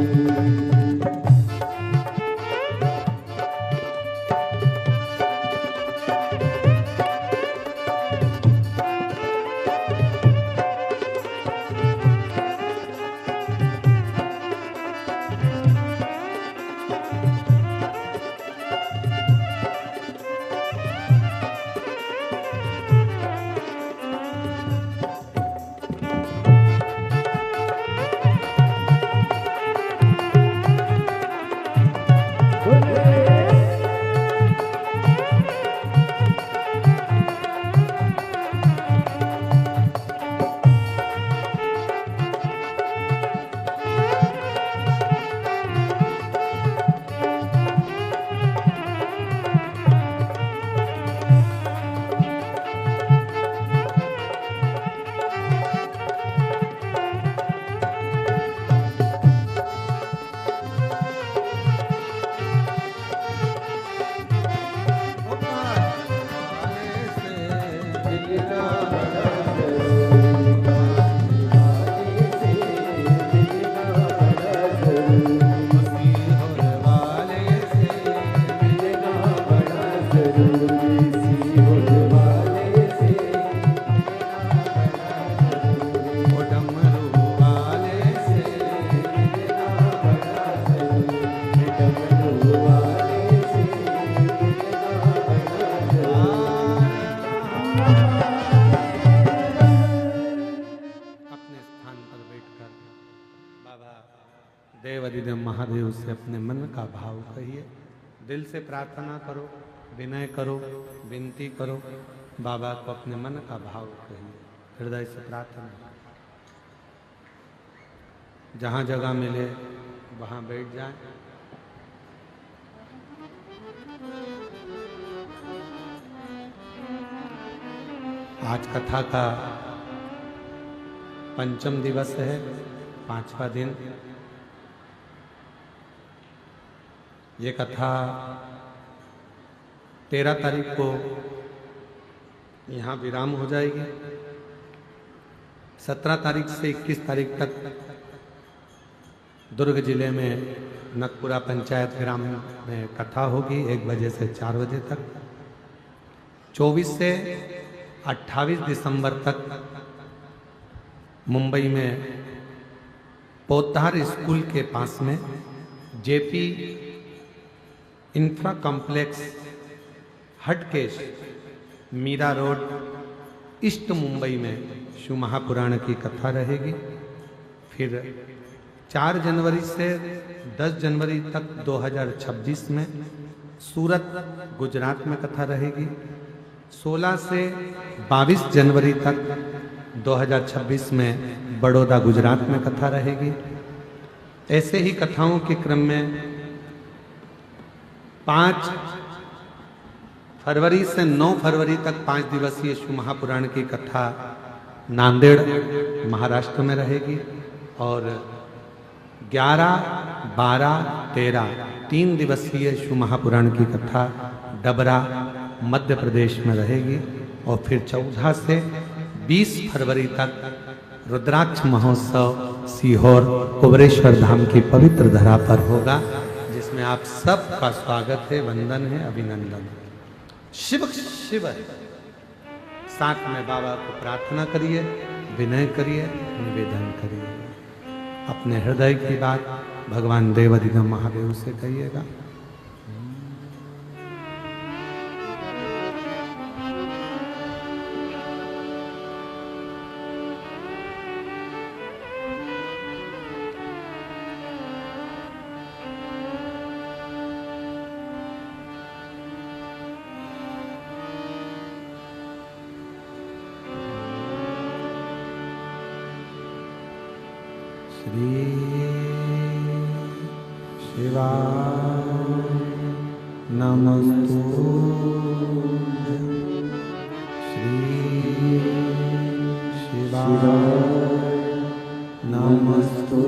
मिलना बड़ा जरूरी अपने स्थान पर बैठकर बाबा देव अधिदेव महादेव से अपने मन का भाव कहिए, दिल से प्रार्थना करो, विनय करो, विनती करो, बाबा को अपने मन का भाव कहिए, हृदय से प्रार्थना। जहाँ जगह मिले वहाँ बैठ जाए। आज कथा का पंचम दिवस है, 5वां दिन। ये कथा 13 तारीख को यहाँ विराम हो जाएगी। 17 तारीख से 21 तारीख तक दुर्ग जिले में नकपुरा पंचायत ग्राम में कथा होगी 1 बजे से 4 बजे तक। 24 से 28 दिसंबर तक मुंबई में पोद्दार स्कूल के पास में JP infra complex Hatkesh Mira road east Mumbai में शिव महापुराण की कथा रहेगी। फिर 4 जनवरी से 10 जनवरी तक 2026 में सूरत गुजरात में कथा रहेगी। 16 से 22 जनवरी तक 2026 में बड़ौदा गुजरात में कथा रहेगी। ऐसे ही कथाओं के क्रम में 5 फरवरी से 9 फरवरी तक 5 दिवसीय शिव महापुराण की कथा नांदेड़ महाराष्ट्र में रहेगी। और 11, 12, 13 3 दिवसीय शिव महापुराण की कथा डबरा मध्य प्रदेश में रहेगी। और फिर 14 से 20 फरवरी तक रुद्राक्ष महोत्सव सीहोर कुबरेश्वर धाम की पवित्र धरा पर होगा, जिसमें आप सबका स्वागत है, वंदन है, अभिनंदन है। शिव शिव है। साथ में बाबा को प्रार्थना करिए, विनय करिए, निवेदन करिए। अपने हृदय की बात भगवान देवाधिदेव महादेव से कहिएगा। श्री शिवाय नमस्तु। श्री शिवाय नमस्तु।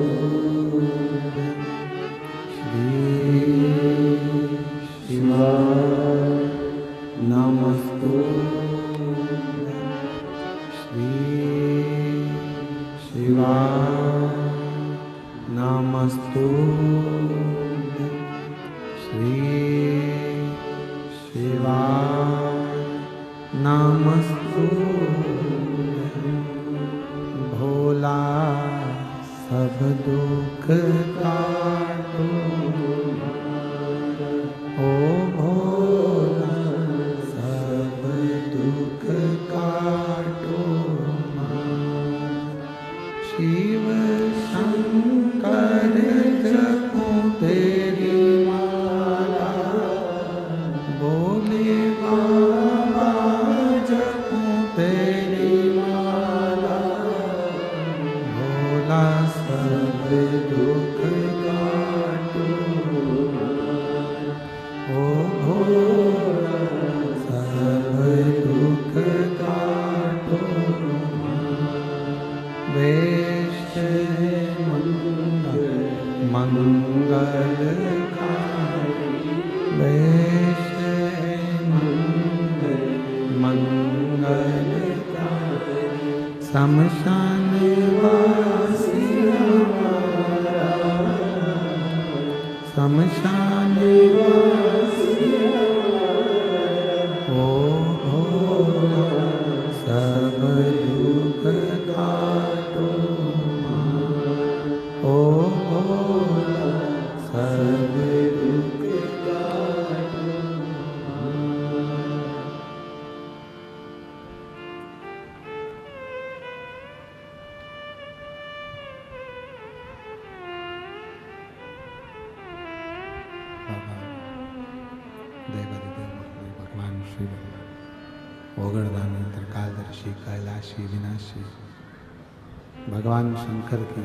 श्री शिवाय नमस्तु। श्री शिवाय नमस्तु। श्री शिवाय नमस्तु। भोला सब दुख काटो, ओ भोला सब दुख काटो। शिव शंकर जपो तेरी माला, बोले बाबा जपो तेरी माला। भोला सब दुख काटो, ओ भोला सब दुख काटो। वेश मंगल वेश मंगल शमशान वासी हमारा, शमशान वासी ओ भोला सब दुख काटो। ओ भोला सब दुख काटो। देवाधिदेव भगवान शिव, ओगरदानी, त्रिकालदर्शी, कैलाशी, विनाशी भगवान शंकर की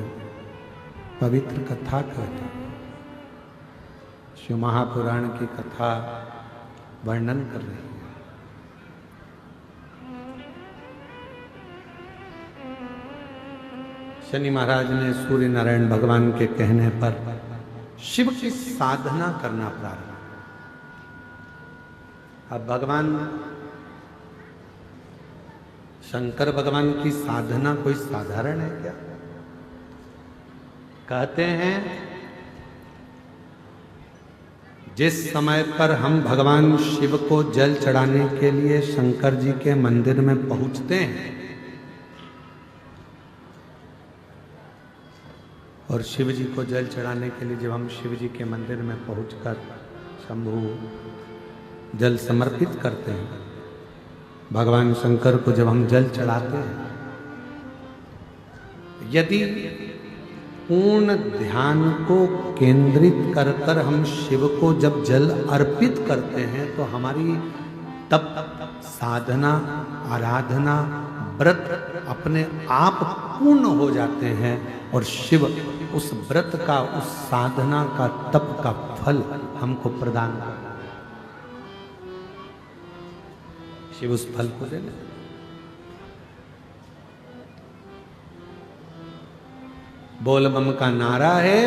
पवित्र कथा कहते हैं। शिव महापुराण की कथा वर्णन कर रही है। शनि महाराज ने सूर्य नारायण भगवान के कहने पर शिव की साधना करना प्रारंभ। अब भगवान शंकर भगवान की साधना कोई साधारण है क्या? कहते हैं जिस समय पर हम भगवान शिव को जल चढ़ाने के लिए शंकर जी के मंदिर में पहुंचते हैं और शिव जी को जल चढ़ाने के लिए जब हम शिव जी के मंदिर में पहुंचकर शंभु जल समर्पित करते हैं, भगवान शंकर को जब हम जल चढ़ाते हैं, यदि पूर्ण ध्यान को केंद्रित कर कर हम शिव को जब जल अर्पित करते हैं तो हमारी तप साधना आराधना व्रत अपने आप पूर्ण हो जाते हैं और शिव उस व्रत का, उस साधना का, तप का फल हमको प्रदान करता है। शिव उस फल को दे। बोल बम का नारा है,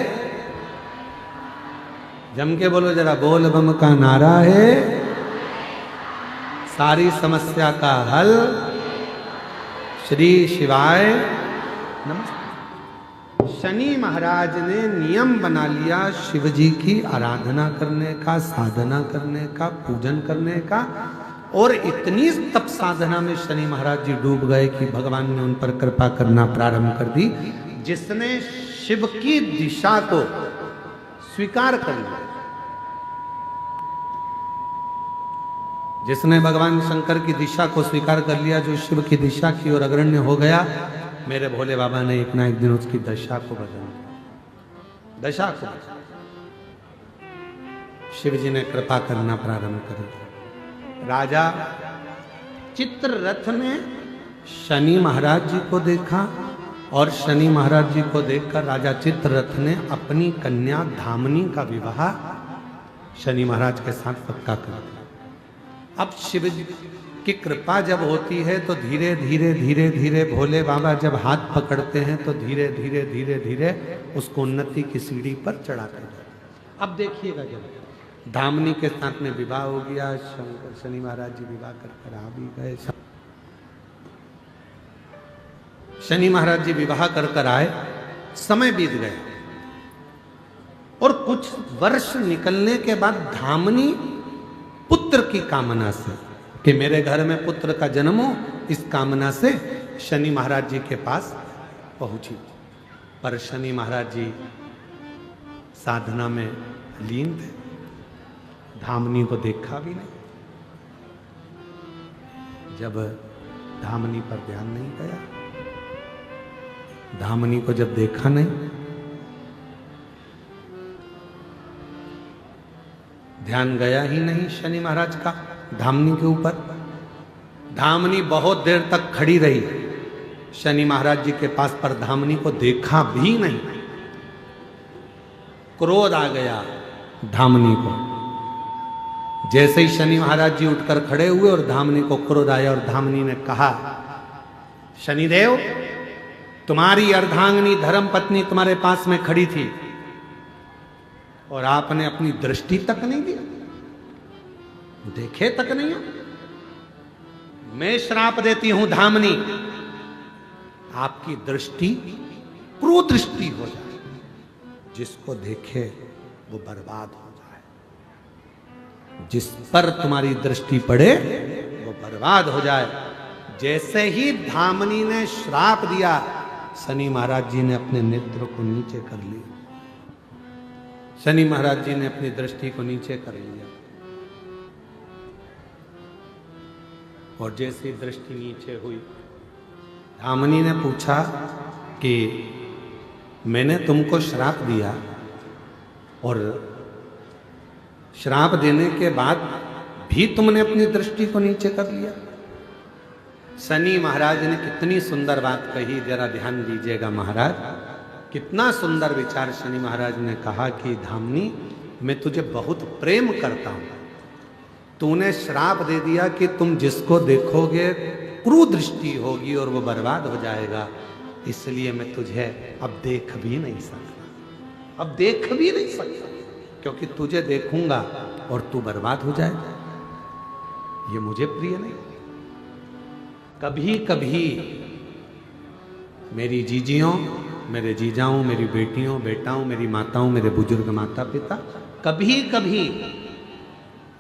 जम के बोलो जरा, बोल बम का नारा है, सारी समस्या का हल श्री शिवाय नमस्ते। शनि महाराज ने नियम बना लिया शिव जी की आराधना करने का, साधना करने का, पूजन करने का। और इतनी तप साधना में शनि महाराज जी डूब गए कि भगवान ने उन पर कृपा करना प्रारंभ कर दी। जिसने शिव की दिशा को स्वीकार कर लिया, जिसने भगवान शंकर की दिशा को स्वीकार कर लिया, जो शिव की दिशा की ओर अग्रण्य हो गया, मेरे भोले बाबा ने एक ना एक दिन उसकी दशा को बदल दिया। दशा को शिव जी ने कृपा करना प्रारंभ कर दिया। राजा चित्ररथ ने शनि महाराज जी को देखा और शनि महाराज जी को देखकर राजा चित्ररथ ने अपनी कन्या धामनी का विवाह शनि महाराज के साथ पक्का कर दिया। अब शिव की कृपा जब होती है तो धीरे धीरे धीरे धीरे भोले बाबा जब हाथ पकड़ते हैं तो धीरे धीरे धीरे धीरे उसको उन्नति की सीढ़ी पर चढ़ाते जाते। अब देखिएगा, जब धामनी के साथ में विवाह हो गया, शंकर शनि महाराज जी विवाह कर आ भी गए, शनि महाराज जी विवाह कर आए, समय बीत गया और कुछ वर्ष निकलने के बाद धामनी पुत्र की कामना से कि मेरे घर में पुत्र का जन्म हो, इस कामना से शनि महाराज जी के पास पहुंची। पर शनि महाराज जी साधना में लीन थे, धामनी को देखा भी नहीं। जब धामनी पर ध्यान नहीं गया, धामनी को जब देखा नहीं, ध्यान गया ही नहीं शनि महाराज का धामनी के ऊपर। धामनी बहुत देर तक खड़ी रही शनि महाराज जी के पास, पर धामनी को देखा भी नहीं। क्रोध आ गया धामनी को। जैसे ही शनि महाराज जी उठकर खड़े हुए और धामनी को क्रोध आया और धामनी ने कहा, शनिदेव, तुम्हारी अर्धांगिनी धर्मपत्नी तुम्हारे पास में खड़ी थी और आपने अपनी दृष्टि तक नहीं दी, देखे तक नहीं हो। मैं श्राप देती हूं धामनी, आपकी दृष्टि कुदृष्टि हो जाए, जिसको देखे वो बर्बाद हो जाए। जिस पर तुम्हारी दृष्टि पड़े वो बर्बाद हो जाए। जैसे ही धामनी ने श्राप दिया, शनि महाराज जी ने अपने नेत्र को नीचे कर लिया। शनि महाराज जी ने अपनी दृष्टि को नीचे कर लिया और जैसी दृष्टि नीचे हुई, धामनी ने पूछा कि मैंने तुमको श्राप दिया और श्राप देने के बाद भी तुमने अपनी दृष्टि को नीचे कर लिया। शनि महाराज ने कितनी सुंदर बात कही, जरा ध्यान दीजिएगा महाराज। कितना सुंदर विचार शनि महाराज ने कहा कि धामनी, मैं तुझे बहुत प्रेम करता हूं, तूने श्राप दे दिया कि तुम जिसको देखोगे कुदृष्टि होगी और वो बर्बाद हो जाएगा, इसलिए मैं तुझे अब देख भी नहीं सकता, अब देख भी नहीं सकता, क्योंकि तुझे देखूंगा और तू बर्बाद हो जाएगा, ये मुझे प्रिय नहीं। कभी कभी मेरी जीजियों, मेरे जीजाओं, मेरी बेटियों, बेटाओं, मेरी माताओं, मेरे बुजुर्ग माता पिता, कभी कभी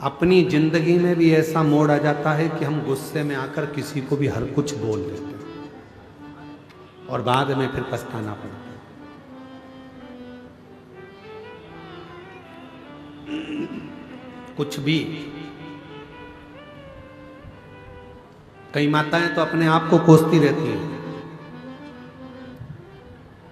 अपनी जिंदगी में भी ऐसा मोड़ आ जाता है कि हम गुस्से में आकर किसी को भी हर कुछ बोल देते हैं और बाद में फिर पछताना पड़ता है। कुछ भी, कई माताएं तो अपने आप को कोसती रहती हैं।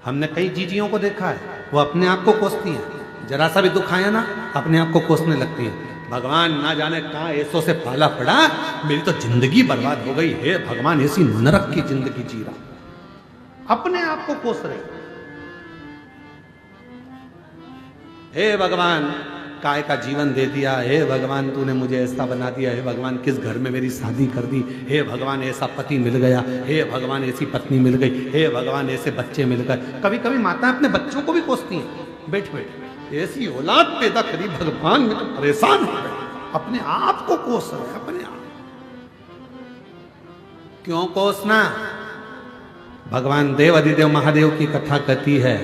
हमने कई जीजियों को देखा है, वो अपने आप को कोसती हैं, जरा सा भी दुख आया ना अपने आप को कोसने लगती हैं। भगवान ना जाने कहां ऐसों से पाला पड़ा, मेरी तो जिंदगी बर्बाद हो गई, हे भगवान ऐसी नरक की जिंदगी जी रहा, अपने आप को कोस रहे। हे भगवान, काय का जीवन दे दिया, हे भगवान तूने मुझे ऐसा बना दिया, हे भगवान किस घर में मेरी शादी कर दी, हे भगवान ऐसा पति मिल गया, हे भगवान ऐसी पत्नी मिल गई, हे भगवान ऐसे बच्चे मिल गए। कभी कभी माताएं अपने बच्चों को भी कोसती हैं, बैठ बैठ ऐसी औलाद पैदा करी भगवान, में तो परेशान हो गए, अपने आप को कोस रहे, अपने आप। क्यों कोसना? भगवान देव अधिदेव महादेव की कथा कहती है,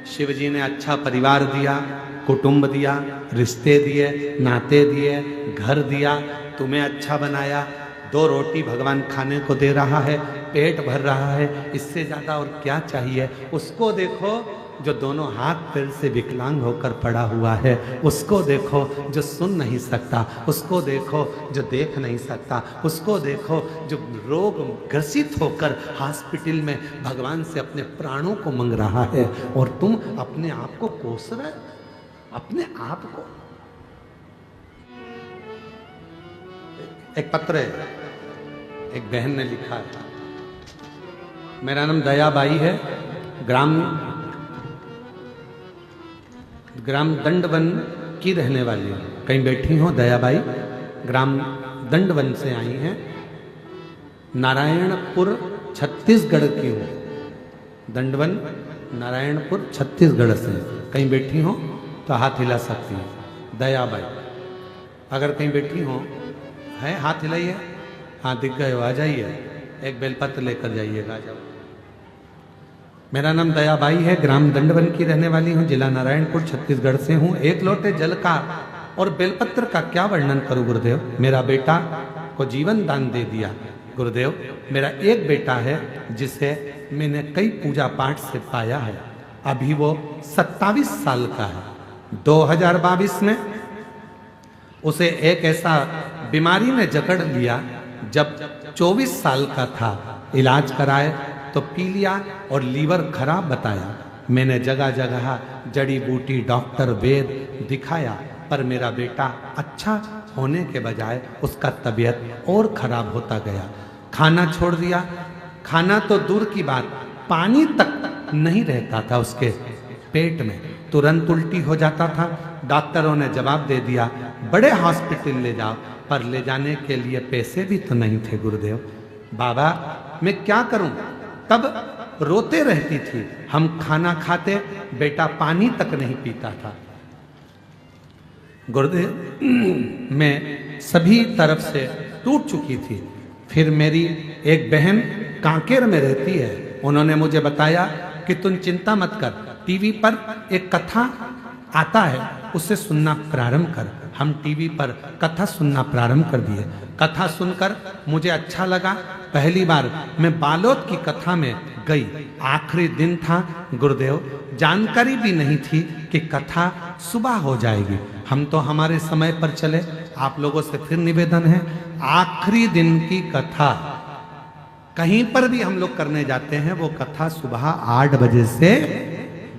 शिव जी ने अच्छा परिवार दिया, कुटुंब दिया, रिश्ते दिए, नाते दिए, घर दिया, तुम्हें अच्छा बनाया, 2 रोटी भगवान खाने को दे रहा है, पेट भर रहा है, इससे ज्यादा और क्या चाहिए। उसको देखो जो दोनों हाथ पैर से विकलांग होकर पड़ा हुआ है, उसको देखो जो सुन नहीं सकता, उसको देखो जो देख नहीं सकता, उसको देखो जो रोग ग्रसित होकर हॉस्पिटल में भगवान से अपने प्राणों को मांग रहा है, और तुम अपने आप को कोस रहे, अपने आप को। एक पत्र है, एक बहन ने लिखा था, मेरा नाम दयाबाई है, ग्राम दंडवन की रहने वाली हूँ। कहीं बैठी हो दयाबाई, ग्राम दंडवन से आई हैं, नारायणपुर छत्तीसगढ़ की हूँ। दंडवन नारायणपुर छत्तीसगढ़ से कहीं बैठी हो तो हाथ हिला सकती है। दयाबाई अगर कहीं बैठी हो है, हाथ हिलाइए। हाँ दिख गए हो, आ जाइए, एक बेलपत्र लेकर जाइएगा, आ जाओ। मेरा नाम दयाबाई है, ग्राम दंडवन की रहने वाली हूँ, जिला नारायणपुर छत्तीसगढ़ से हूँ। एक लोटे जल का और बेलपत्र का क्या वर्णन करूँ गुरुदेव। मेरा बेटा को जीवन दान दे दिया गुरुदेव। मेरा एक बेटा है जिसे मैंने कई पूजा पाठ से पाया है, अभी वो 27 साल का है। 2022 में उसे एक ऐसा बीमारी ने जकड़ लिया, जब 24 साल का था, इलाज कराए तो पी लिया और लीवर खराब बताया। मैंने जगह जगह जड़ी बूटी, डॉक्टर, वेद दिखाया, पर मेरा बेटा अच्छा होने के बजाय उसका तबीयत और खराब होता गया। खाना छोड़ दिया, खाना तो दूर की बात, पानी तक नहीं रहता था उसके पेट में, तुरंत उल्टी हो जाता था। डॉक्टरों ने जवाब दे दिया बड़े हॉस्पिटल ले जाओ, पर ले जाने के लिए पैसे भी तो नहीं थे गुरुदेव। बाबा मैं क्या करूं, तब रोते रहती थी। हम खाना खाते, बेटा पानी तक नहीं पीता था। गुरुदेव मैं सभी तरफ से टूट चुकी थी। फिर मेरी एक बहन कांकेर में रहती है, उन्होंने मुझे बताया कि तुम चिंता मत कर, टीवी पर एक कथा आता है, उसे सुनना प्रारंभ कर। हम टीवी पर कथा सुनना प्रारंभ कर दिए। कथा सुनकर मुझे अच्छा लगा। पहली बार मैं बालोद की कथा में गई, आखिरी दिन था गुरुदेव, जानकारी भी नहीं थी कि कथा सुबह हो जाएगी। हम तो हमारे समय पर चले। आप लोगों से फिर निवेदन है, आखिरी दिन की कथा कहीं पर भी हम लोग करने जाते हैं, वो कथा सुबह 8 बजे से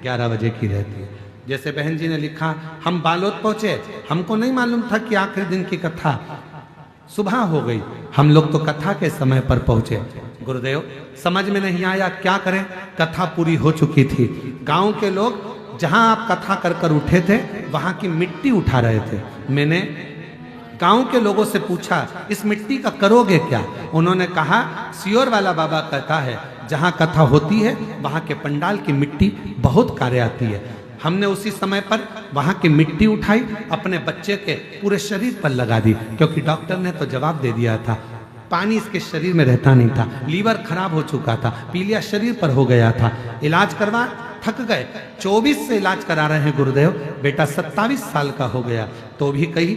11 बजे की रहती है। जैसे बहन जी ने लिखा, हम बालोद पहुंचे, हमको नहीं मालूम था कि आखिरी दिन की कथा सुबह हो गई, हम लोग तो कथा के समय पर पहुंचे। गुरुदेव समझ में नहीं आया क्या करें, कथा पूरी हो चुकी थी। गांव के लोग जहां आप कथा कर कर उठे थे, वहां की मिट्टी उठा रहे थे। मैंने गांव के लोगों से पूछा इस मिट्टी का करोगे क्या। उन्होंने कहा सियोर वाला बाबा कहता है जहां कथा होती है वहां के पंडाल की मिट्टी बहुत कार्य आती है। हमने उसी समय पर वहां की मिट्टी उठाई, अपने बच्चे के पूरे शरीर पर लगा दी, क्योंकि डॉक्टर ने तो जवाब दे दिया था, पानी इसके शरीर में रहता नहीं था, लीवर खराब हो चुका था, पीलिया शरीर पर हो गया था। इलाज करवा थक गए, 24 से इलाज करा रहे हैं गुरुदेव, बेटा 27 साल का हो गया तो भी कहीं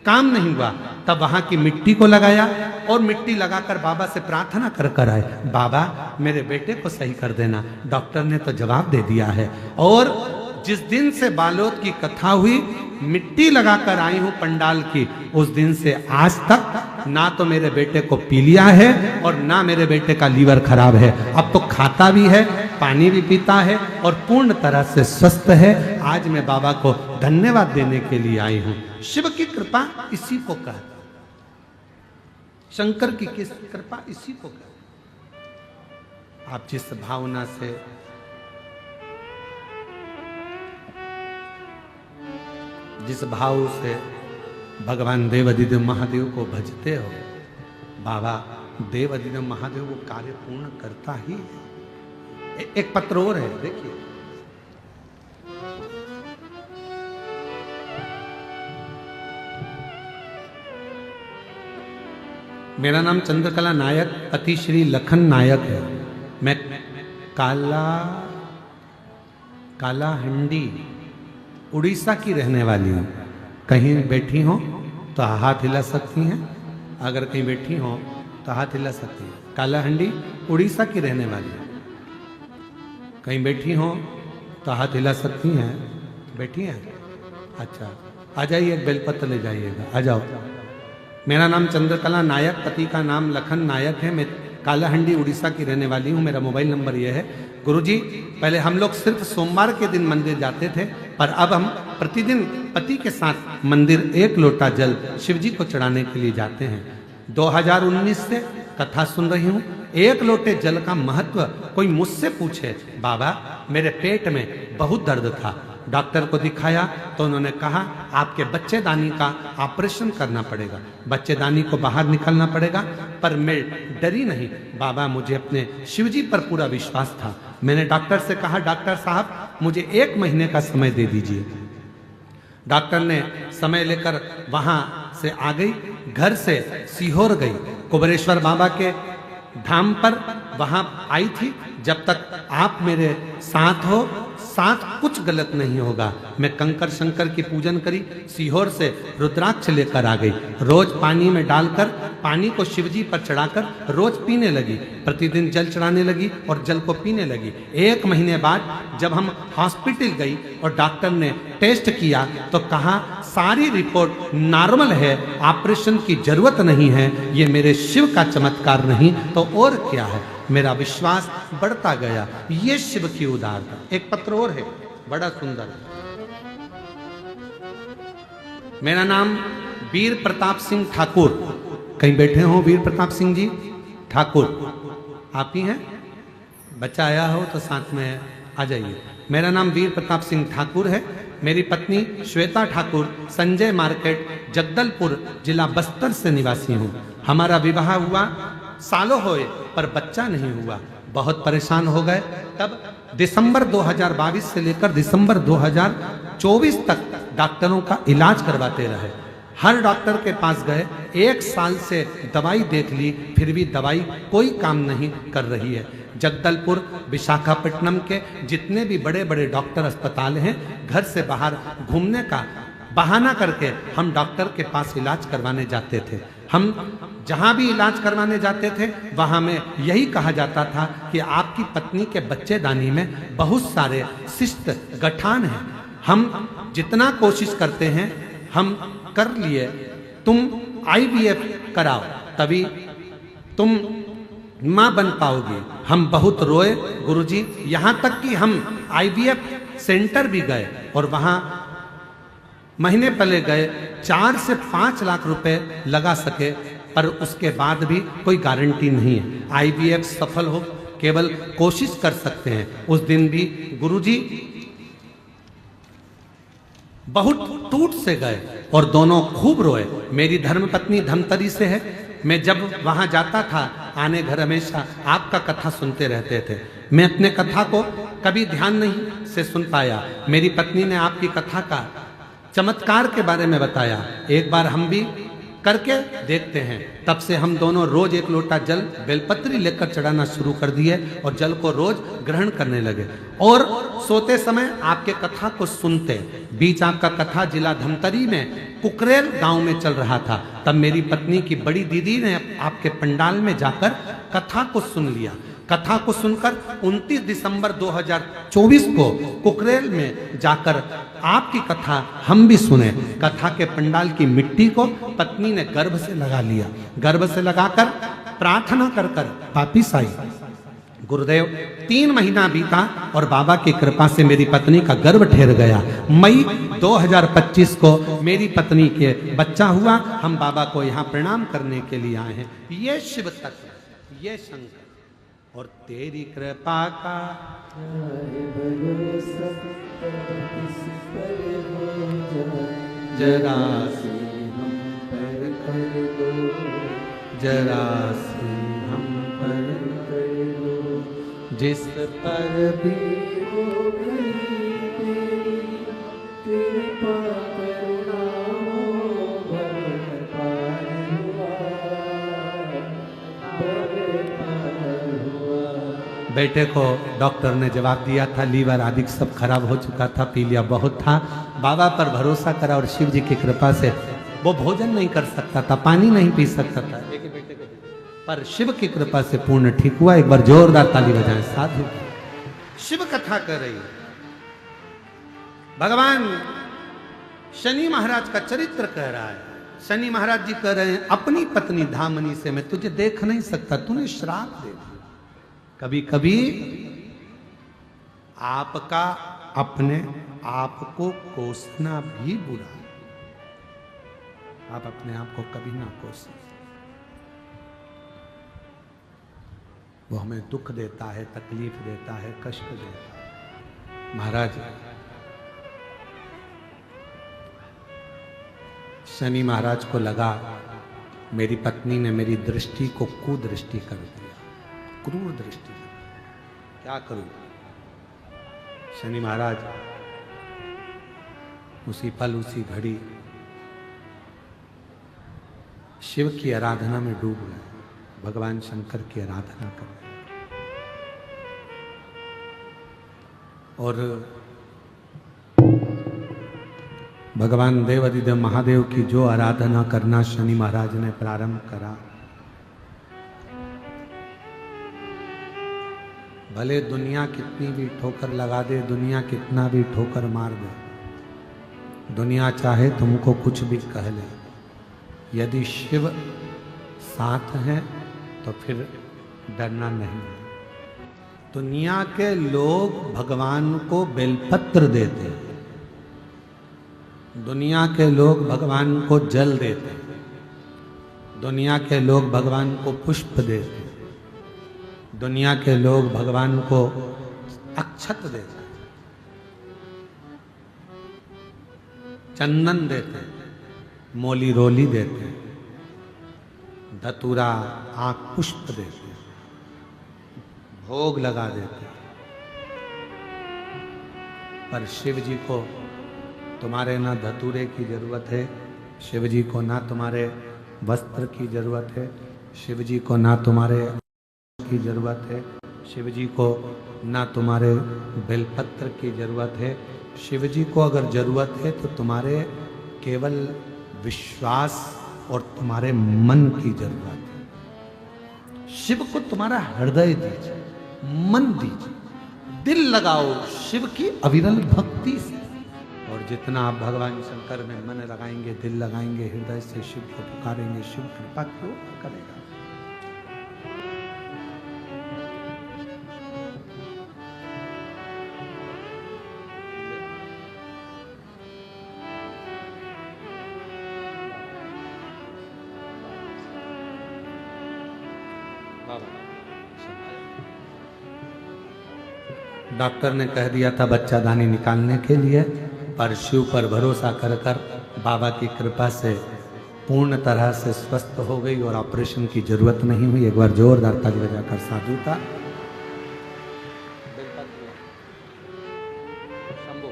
काम नहीं हुआ। तब वहां की मिट्टी को लगाया और मिट्टी लगाकर बाबा से प्रार्थना कर कर आए, बाबा मेरे बेटे को सही कर देना। डॉक्टर ने तो जवाब दे दिया है। और जिस दिन से बालोद की कथा हुई, मिट्टी लगाकर आई हूं पंडाल की, उस दिन से आज तक ना तो मेरे बेटे को पीलिया है और ना मेरे बेटे का लीवर खराब है। अब तो खाता भी है, पानी भी पीता है और पूर्ण तरह से स्वस्थ है। आज मैं बाबा को धन्यवाद देने के लिए आई हूं। शिव की कृपा इसी को कहते, शंकर की किस कृपा इसी को कहते। आप जिस भावना से जिस भाव से भगवान देव अधिदेव महादेव को भजते हो, बाबा देव अधिदेव महादेव वो कार्य पूर्ण करता ही है। एक पत्र और है, देखिए, मेरा नाम चंद्रकला नायक, पति श्री लखन नायक है। मैं कालाहंडी उड़ीसा की रहने वाली हूँ। कहीं बैठी हो तो हाथ हिला सकती हैं, अगर कहीं बैठी हो तो हाथ हिला सकती हैं। कालाहंडी उड़ीसा की रहने वाली है, कहीं बैठी हो तो हाथ हिला सकती हैं। बैठी हैं? अच्छा, आ जाइए, एक बेलपत्र ले जाइएगा, आ जाओ। मेरा नाम चंद्रकला नायक, पति का नाम लखन नायक है। मैं कालाहंडी उड़ीसा की रहने वाली हूँ। मेरा मोबाइल नंबर यह है। गुरुजी, पहले हम लोग सिर्फ सोमवार के दिन मंदिर जाते थे, पर अब हम प्रतिदिन पति के साथ मंदिर 1 लोटा जल शिव जी को चढ़ाने के लिए जाते हैं। 2019 से कथा सुन रही हूँ। 1 लोटे जल का महत्व कोई मुझसे पूछे, बाबा मेरे पेट में बहुत दर्द था, डॉक्टर को दिखाया तो उन्होंने कहा आपके बच्चेदानी का ऑपरेशन करना पड़ेगा, बच्चेदानी को बाहर निकालना पड़ेगा। पर मैं डरी नहीं बाबा, मुझे अपने शिवजी पर पूरा विश्वास था। मैंने डॉक्टर से कहा, डॉक्टर साहब मुझे 1 महीने का समय दे दीजिए। डॉक्टर ने समय लेकर वहां से आ गई, घर से सीहोर गई, कुबेरेश्वर बाबा के धाम पर वहां आई थी। जब तक आप मेरे साथ हो, साथ कुछ गलत नहीं होगा। मैं कंकर शंकर की पूजन करी, सीहोर से रुद्राक्ष लेकर आ गई, रोज पानी में डालकर पानी को शिवजी पर चढ़ाकर रोज पीने लगी। प्रतिदिन जल चढ़ाने लगी और जल को पीने लगी। 1 महीने बाद जब हम हॉस्पिटल गई और डॉक्टर ने टेस्ट किया तो कहा सारी रिपोर्ट नॉर्मल है, ऑपरेशन की जरूरत नहीं है। ये मेरे शिव का चमत्कार नहीं तो और क्या है। मेरा विश्वास बढ़ता गया। ये शिव की उदारता। एक पत्र और है, बड़ा सुंदर। मेरा नाम वीर प्रताप सिंह ठाकुर। कहीं बैठे हो वीर प्रताप सिंह जी ठाकुर? आप ही हैं? बच्चा आया हो तो साथ में आ जाइए। मेरा नाम वीर प्रताप सिंह ठाकुर है। मेरी पत्नी श्वेता ठाकुर संजय मार्केट जगदलपुर जिला बस्तर से निवासी हूँ। हमारा विवाह हुआ सालों हुए पर बच्चा नहीं हुआ। बहुत परेशान हो गए। तब दिसंबर 2022 से लेकर दिसंबर 2024 तक डॉक्टरों का इलाज करवाते रहे। हर डॉक्टर के पास गए, 1 साल से दवाई देख ली, फिर भी दवाई कोई काम नहीं कर रही है। जगदलपुर विशाखापट्टनम के जितने भी बड़े बड़े डॉक्टर अस्पताल हैं, घर से बाहर घूमने का बहाना करके हम डॉक्टर के पास इलाज करवाने जाते थे। हम जहां भी इलाज करवाने जाते थे वहां में यही कहा जाता था कि आपकी पत्नी के बच्चेदानी में बहुत सारे सिस्ट गठान हैं। हम जितना कोशिश करते हैं हम कर लिए, तुम IVF कराओ तभी तुम मां बन पाओगी। हम बहुत रोए गुरुजी, यहां तक कि हम IVF सेंटर भी गए और वहां महीने पहले गए, 4 से 5 लाख रुपए लगा सके, पर उसके बाद भी कोई गारंटी नहीं है IVF सफल हो। केवल कोशिश कर सकते हैं। उस दिन भी गुरुजी बहुत टूट से गए और दोनों खूब रोए। मेरी धर्मपत्नी धमतरी से है। मैं जब वहां जाता था आने घर हमेशा आपका कथा सुनते रहते थे। मैं अपने कथा को कभी ध्यान नहीं से सुन पाया। मेरी पत्नी ने आपकी कथा का चमत्कार के बारे में बताया। एक बार हम भी करके देखते हैं। तब से हम दोनों रोज 1 लोटा जल बेलपत्री लेकर चढ़ाना शुरू कर दिए और जल को रोज ग्रहण करने लगे। और सोते समय आपके कथा को सुनते। बीच आपका कथा जिला धमतरी में कुकरेल गांव में चल रहा था। तब मेरी पत्नी की बड़ी दीदी ने आपके पंडाल में जाकर कथा को सुन लिया। कथा को सुनकर 29 दिसंबर 2024 को कुकरेल में जाकर आपकी कथा हम भी सुने। कथा के पंडाल की मिट्टी को पत्नी ने गर्भ से लगा लिया। गर्भ से लगाकर प्रार्थना कर कर वापिस आई। गुरुदेव 3 महीना बीता और बाबा की कृपा से मेरी पत्नी का गर्भ ठहर गया। मई 2025 को मेरी पत्नी के बच्चा हुआ। हम बाबा को यहाँ प्रणाम करने के लिए आए हैं। ये शिव तत्व, ये शंकर और तेरी कृपा का जरा सी हम पर कर दो, जरा सी हम पर कर दो, जिस पर भी हो गई तेरी कृपा करुणा भवन पार हुआ, भवन पार हुआ। बेटे को डॉक्टर ने जवाब दिया था, लीवर आदि सब खराब हो चुका था, पी लिया बहुत था। बाबा पर भरोसा करा और शिव जी की कृपा से वो भोजन नहीं कर सकता था, पानी नहीं पी सकता था, एक ही बेटे को पर शिव की कृपा से पूर्ण ठीक हुआ। एक बार जोरदार ताली बजाएं। साधु शिव कथा कर रही है, भगवान शनि महाराज का चरित्र कह रहा है। शनि महाराज जी कह रहे हैं, अपनी पत्नी धामनी से मैं तुझे देख नहीं सकता, तूने श्राप दे दिया। कभी कभी आपका अपने आप को कोसना भी बुरा है। आप अपने आप को कभी ना कोसें, वो हमें दुख देता है, तकलीफ देता है, कष्ट देता है। महाराज शनि महाराज को लगा मेरी पत्नी ने मेरी दृष्टि को कुदृष्टि कर दिया, क्रूर दृष्टि। क्या करूं? शनि महाराज उसी पल उसी घड़ी शिव की आराधना में डूब गए, भगवान शंकर की आराधना कर रहे। और भगवान देवाधिदेव महादेव की जो आराधना करना शनि महाराज ने प्रारंभ करा, भले दुनिया कितनी भी ठोकर लगा दे, दुनिया कितना भी ठोकर मार दे, दुनिया चाहे तुमको कुछ भी कह ले, यदि शिव साथ हैं तो फिर डरना नहीं है। दुनिया के लोग भगवान को बेलपत्र देते हैं, दुनिया के लोग भगवान को जल देते हैं, दुनिया के लोग भगवान को पुष्प देते हैं, दुनिया के लोग भगवान को अक्षत देते हैं, चंदन देते हैं, मोली रोली देते हैं, धतूरा आंख पुष्प देते हैं, भोग लगा देते हैं। पर शिव जी को तुम्हारे ना धतूरे की जरूरत है, शिव जी को ना तुम्हारे वस्त्र की जरूरत है, शिव जी को ना तुम्हारे की जरूरत है, शिव जी को ना तुम्हारे बेलपत्र की जरूरत है। शिव जी को अगर जरूरत है तो तुम्हारे केवल विश्वास और तुम्हारे मन की जरूरत है। शिव को तुम्हारा हृदय दीजिए, मन दीजिए, दिल लगाओ शिव की अविरल भक्ति से। और जितना आप भगवान शंकर में मन लगाएंगे, दिल लगाएंगे, हृदय से शिव को पुकारेंगे, शिव कृपा क्यों करेगा। डॉक्टर ने कह दिया था बच्चादानी निकालने के लिए, पर शिव पर भरोसा कर कर बाबा की कृपा से पूर्ण तरह से स्वस्थ हो गई और ऑपरेशन की जरूरत नहीं हुई। एक बार जोरदार ताली बजाकर साधु का शंभो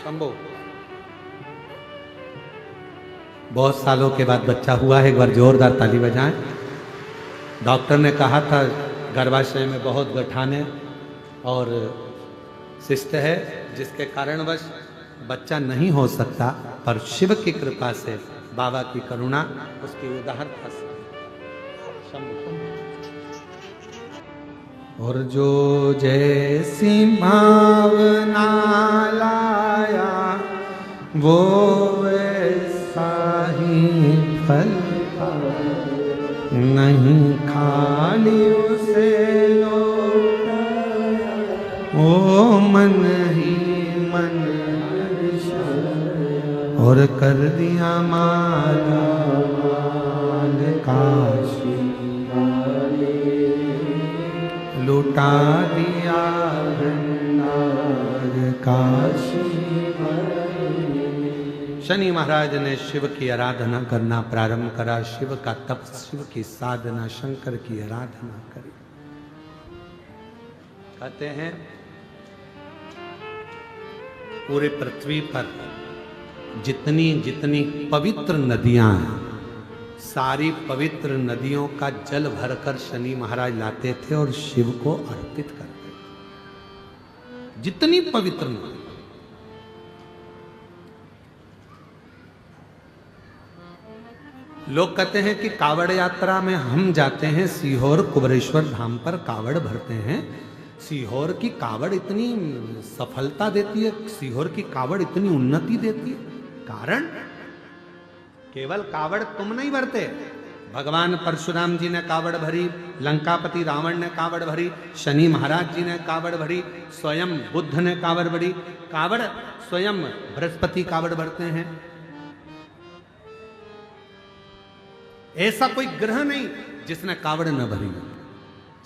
शंभो। बहुत सालों के बाद बच्चा हुआ है, एक बार जोरदार ताली बजाएं। डॉक्टर ने कहा था गर्भाशय में बहुत गठाने और शिष्ट है, जिसके कारणवश बच्चा नहीं हो सकता, पर शिव की कृपा से, बाबा की करुणा, उसकी उदाहरता से। और जो जैसी भावना लाया वो वैसा ही फल नहीं, खाली उसे ओ मन ही मन और कर दिया माला माल काशी, लुटा दिया भंडार काशी। शनि महाराज ने शिव की आराधना करना प्रारंभ करा, शिव का तप, शिव की साधना, शंकर की आराधना करी। कहते हैं पूरे पृथ्वी पर जितनी जितनी पवित्र नदियां हैं, सारी पवित्र नदियों का जल भरकर शनि महाराज लाते थे और शिव को अर्पित करते थे। जितनी पवित्र नदी, लोग कहते हैं कि कावड़ यात्रा में हम जाते हैं सीहोर कुबरेश्वर धाम पर कावड़ भरते हैं। सीहोर की कावड़ इतनी सफलता देती है, सीहोर की कावड़ इतनी उन्नति देती है। कारण केवल कावड़ तुम नहीं भरते, भगवान परशुराम जी ने कावड़ भरी, लंकापति रावण ने कावड़ भरी, शनि महाराज जी ने कावड़ भरी, स्वयं बुद्ध ने कावड़ भरी। कावड़ स्वयं बृहस्पति कावड़ भरते हैं। ऐसा कोई ग्रह नहीं जिसने कावड़ न भरी हो,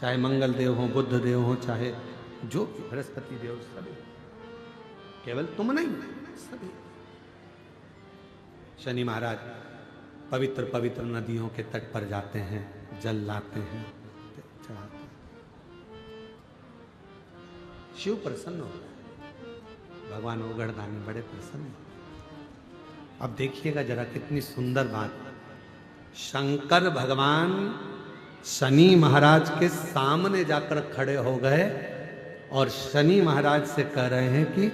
चाहे मंगल देव हो, बुद्ध देव हो, चाहे जो बृहस्पति देव, सभी। केवल तुम नहीं, सभी। शनि महाराज पवित्र पवित्र नदियों के तट पर जाते हैं, जल लाते हैं, चढ़ाते हैं। शिव प्रसन्न हो गए, भगवान ओगढ़दानी बड़े प्रसन्न। अब देखिएगा जरा कितनी सुंदर बात। शंकर भगवान शनि महाराज के सामने जाकर खड़े हो गए और शनि महाराज से कह रहे हैं कि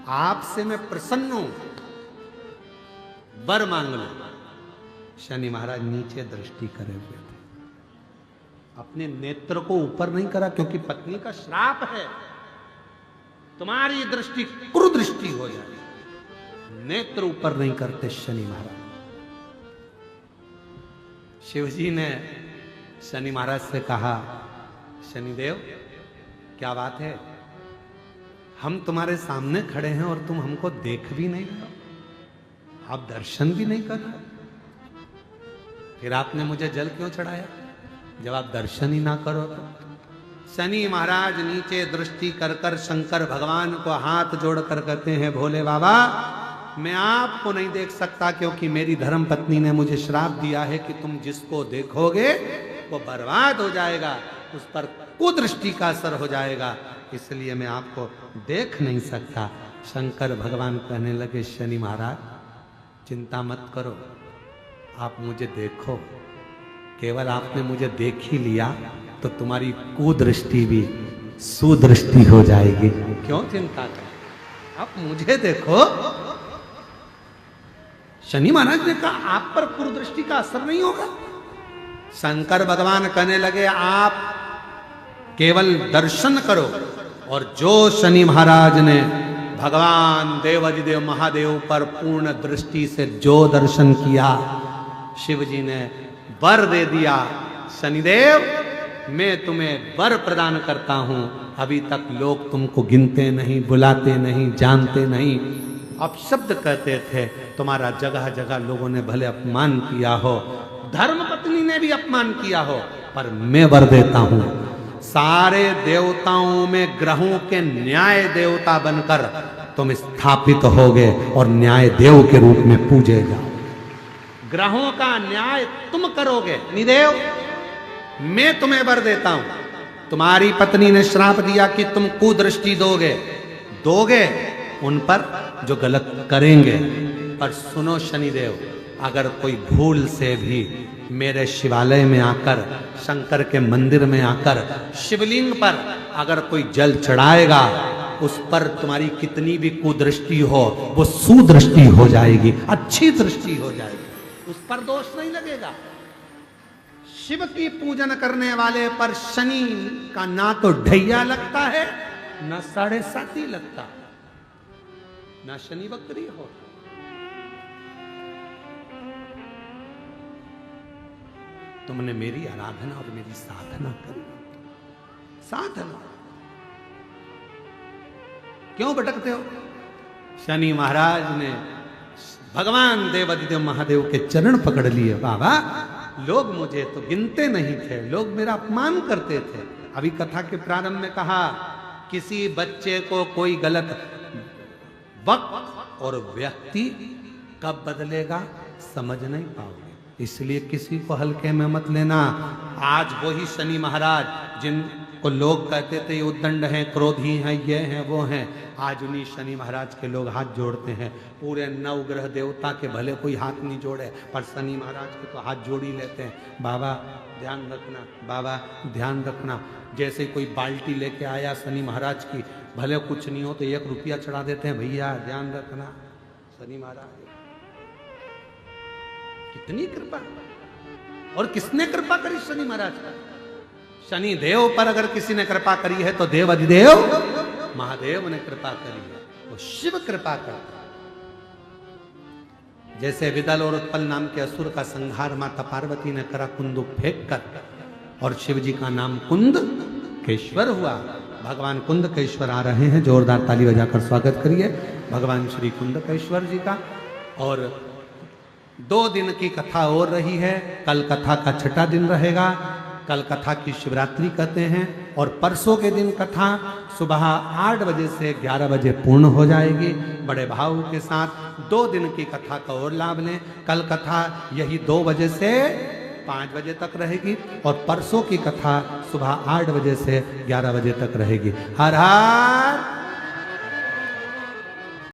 आपसे मैं प्रसन्न हूं, वर मांग लो। शनि महाराज नीचे दृष्टि करे हुए थे, अपने नेत्र को ऊपर नहीं करा, क्योंकि पत्नी का श्राप है, तुम्हारी दृष्टि कुदृष्टि हो जाए। नेत्र ऊपर नहीं करते शनि महाराज। शिवजी ने शनि महाराज से कहा, शनिदेव क्या बात है, हम तुम्हारे सामने खड़े हैं और तुम हमको देख भी नहीं रहे, आप दर्शन भी नहीं कर रहे, फिर आपने मुझे जल क्यों चढ़ाया जब आप दर्शन ही ना करो तो? शनि महाराज नीचे दृष्टि कर कर शंकर भगवान को हाथ जोड़कर कहते हैं, भोले बाबा मैं आपको नहीं देख सकता, क्योंकि मेरी धर्म पत्नी ने मुझे श्राप दिया है कि तुम जिसको देखोगे वो बर्बाद हो जाएगा, उस पर कुदृष्टि का असर हो जाएगा, इसलिए मैं आपको देख नहीं सकता। शंकर भगवान कहने लगे, शनि महाराज चिंता मत करो, आप मुझे देखो, केवल आपने मुझे देख ही लिया तो तुम्हारी कुदृष्टि भी सुदृष्टि हो जाएगी। क्यों चिंता करें, आप मुझे देखो। शनि महाराज ने कहा, आप पर कुदृष्टि का असर नहीं होगा। शंकर भगवान कहने लगे, आप केवल दर्शन करो। और जो शनि महाराज ने भगवान देवाधिदेव महादेव पर पूर्ण दृष्टि से जो दर्शन किया, शिव जी ने वर दे दिया। शनिदेव मैं तुम्हें वर प्रदान करता हूं, अभी तक लोग तुमको गिनते नहीं, बुलाते नहीं, जानते नहीं, अपशब्द कहते थे, तुम्हारा जगह जगह लोगों ने भले अपमान किया हो, धर्म पत्नी ने भी अपमान किया हो, पर मैं वर देता हूं, सारे देवताओं में ग्रहों के न्याय देवता बनकर तुम स्थापित होगे और न्याय देव के रूप में पूजे जाओ। ग्रहों का न्याय तुम करोगे। निदेव मैं तुम्हें वर देता हूं, तुम्हारी पत्नी ने श्राप दिया कि तुम कुदृष्टि दोगे उन पर जो गलत करेंगे। पर सुनो शनिदेव, अगर कोई भूल से भी मेरे शिवालय में आकर, शंकर के मंदिर में आकर, शिवलिंग पर अगर कोई जल चढ़ाएगा, उस पर तुम्हारी कितनी भी कुदृष्टि हो वो सुदृष्टि हो जाएगी, अच्छी दृष्टि हो जाएगी, उस पर दोष नहीं लगेगा। शिव की पूजन करने वाले पर शनि का ना तो ढैया लगता है, ना 7.5 लगता, ना शनि वक्री हो। तुमने मेरी आराधना और मेरी साधना करी, साधना क्यों भटकते हो? शनि महाराज ने भगवान देवाधिदेव महादेव के चरण पकड़ लिए। बाबा लोग मुझे तो गिनते नहीं थे, लोग मेरा अपमान करते थे। अभी कथा के प्रारंभ में कहा, किसी बच्चे को कोई गलत वक्त और व्यक्ति कब बदलेगा समझ नहीं पाओगे, इसलिए किसी को हल्के में मत लेना। आज वही शनि महाराज को लोग कहते थे ये उद्दंड हैं, क्रोधी हैं, ये हैं, वो हैं। आज उन्हीं शनि महाराज के लोग हाथ जोड़ते हैं। पूरे 9 ग्रह देवता के भले कोई हाथ नहीं जोड़े, पर शनि महाराज के तो हाथ जोड़ ही लेते हैं। बाबा ध्यान रखना, बाबा ध्यान रखना। जैसे कोई बाल्टी लेके आया शनि महाराज की, भले कुछ नहीं हो तो 1 रुपया चढ़ा देते हैं। भैया ध्यान रखना, शनि महाराज कितनी कृपा। और किसने कृपा करी शनि महाराज का? शनि देव पर अगर किसी ने कृपा करी है तो देव अधिदेव महादेव ने कृपा करी है, वो शिव कृपा करता। जैसे विदल और उत्पल नाम के असुर का संहार माता पार्वती ने करा कुंदुक फेंक कर, और शिव जी का नाम कुंद केश्वर हुआ। भगवान कुंद केश्वर आ रहे हैं, जोरदार ताली बजाकर स्वागत करिए भगवान श्री कुंद केश्वर जी का। और 2 दिन की कथा और रही है, कल कथा का 6ठा दिन रहेगा। कल कथा की शिवरात्रि कहते हैं, और परसों के दिन कथा सुबह 8 बजे से 11 बजे पूर्ण हो जाएगी। बड़े भाव के साथ 2 दिन की कथा का और लाभ लें। कल कथा यही 2 बजे से 5 बजे तक रहेगी, और परसों की कथा सुबह 8 बजे से 11 बजे तक रहेगी। हर हर